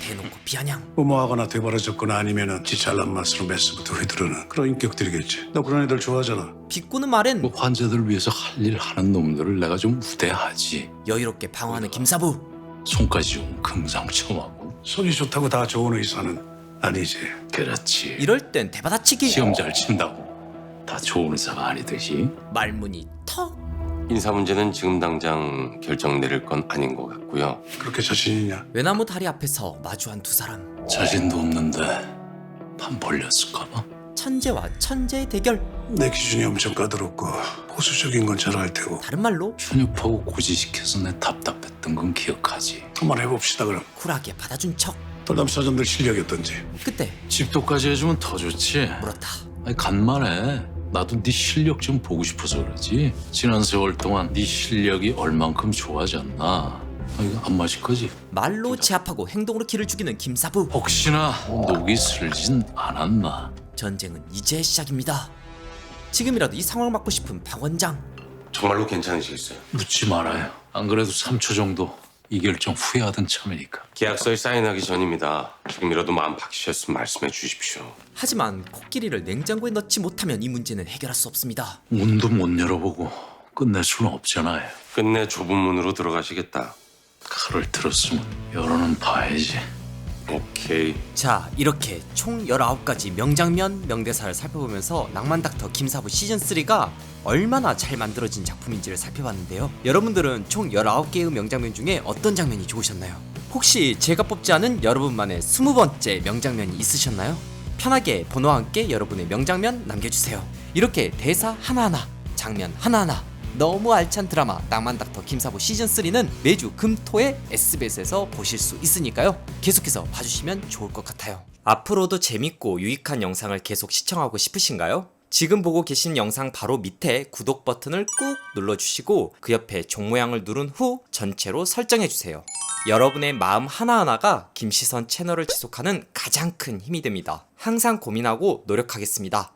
대놓고 비아냥. 무모하거나 되버려졌거나 아니면은 지 잘난 맛으로 메스부터 휘두르는 그런 인격들이겠지. 너 그런 애들 좋아하잖아. 비꼬는 말엔 뭐 환자들 위해서 할 일 하는 놈들을 내가 좀 우대하지. 여유롭게 방어하는 김사부. 손까지 좀 금상첨화고. 손이 좋다고 다 좋은 의사는 아니지. 그렇지. 이럴 땐 대받아치기. 시험 잘 친다고 다 좋은 의사가 아니듯이. 말문이 턱. 인사 문제는 지금 당장 결정 내릴 건 아닌 것 같고요. 그렇게 자신 있냐? 외나무 다리 앞에서 마주한 두 사람. 자신도 없는데 판 벌렸을까봐. 천재와 천재의 대결. 내 기준이 엄청 까다롭고 보수적인 건 잘 알 테고. 다른 말로 편협하고 고지시켜서 내 답답했던 건 기억하지. 한번 해봅시다 그럼. 쿨하게 받아준 척. 돌담 서전들 실력이 어떤지. 그때 집도까지 해주면 더 좋지. 물었다. 아니 간만에 나도 네 실력 좀 보고 싶어서 그러지. 지난 세월 동안 네 실력이 얼만큼 좋아졌나. 아, 이거 안 마실 거지? 말로 제압하고 행동으로 기를 죽이는 김사부. 혹시나 녹이 슬진 않았나. 전쟁은 이제 시작입니다. 지금이라도 이 상황을 막고 싶은 박 원장. 정말로 괜찮으시겠어요? 묻지 말아요. 안 그래도 3초 정도 이 결정 후회하던 참이니까. 계약서에 사인하기 전입니다. 지금이라도 마음 바뀌셨으면 말씀해 주십시오. 하지만 코끼리를 냉장고에 넣지 못하면 이 문제는 해결할 수 없습니다. 문도 못 열어보고 끝낼 수는 없잖아요. 끝내 좁은 문으로 들어가시겠다. 칼을 들었으면 열어는 봐야지. 오케이. 자, 이렇게 총 19가지 명장면, 명대사를 살펴보면서 낭만닥터 김사부 시즌3가 얼마나 잘 만들어진 작품인지를 살펴봤는데요. 여러분들은 총 19개의 명장면 중에 어떤 장면이 좋으셨나요? 혹시 제가 뽑지 않은 여러분만의 20번째 명장면이 있으셨나요? 편하게 번호와 함께 여러분의 명장면 남겨주세요. 이렇게 대사 하나하나, 장면 하나하나 너무 알찬 드라마 낭만닥터 김사부 시즌3는 매주 금토에 SBS에서 보실 수 있으니까요. 계속해서 봐주시면 좋을 것 같아요. 앞으로도 재밌고 유익한 영상을 계속 시청하고 싶으신가요? 지금 보고 계신 영상 바로 밑에 구독 버튼을 꾹 눌러주시고 그 옆에 종 모양을 누른 후 전체로 설정해주세요. 여러분의 마음 하나하나가 김시선 채널을 지속하는 가장 큰 힘이 됩니다. 항상 고민하고 노력하겠습니다.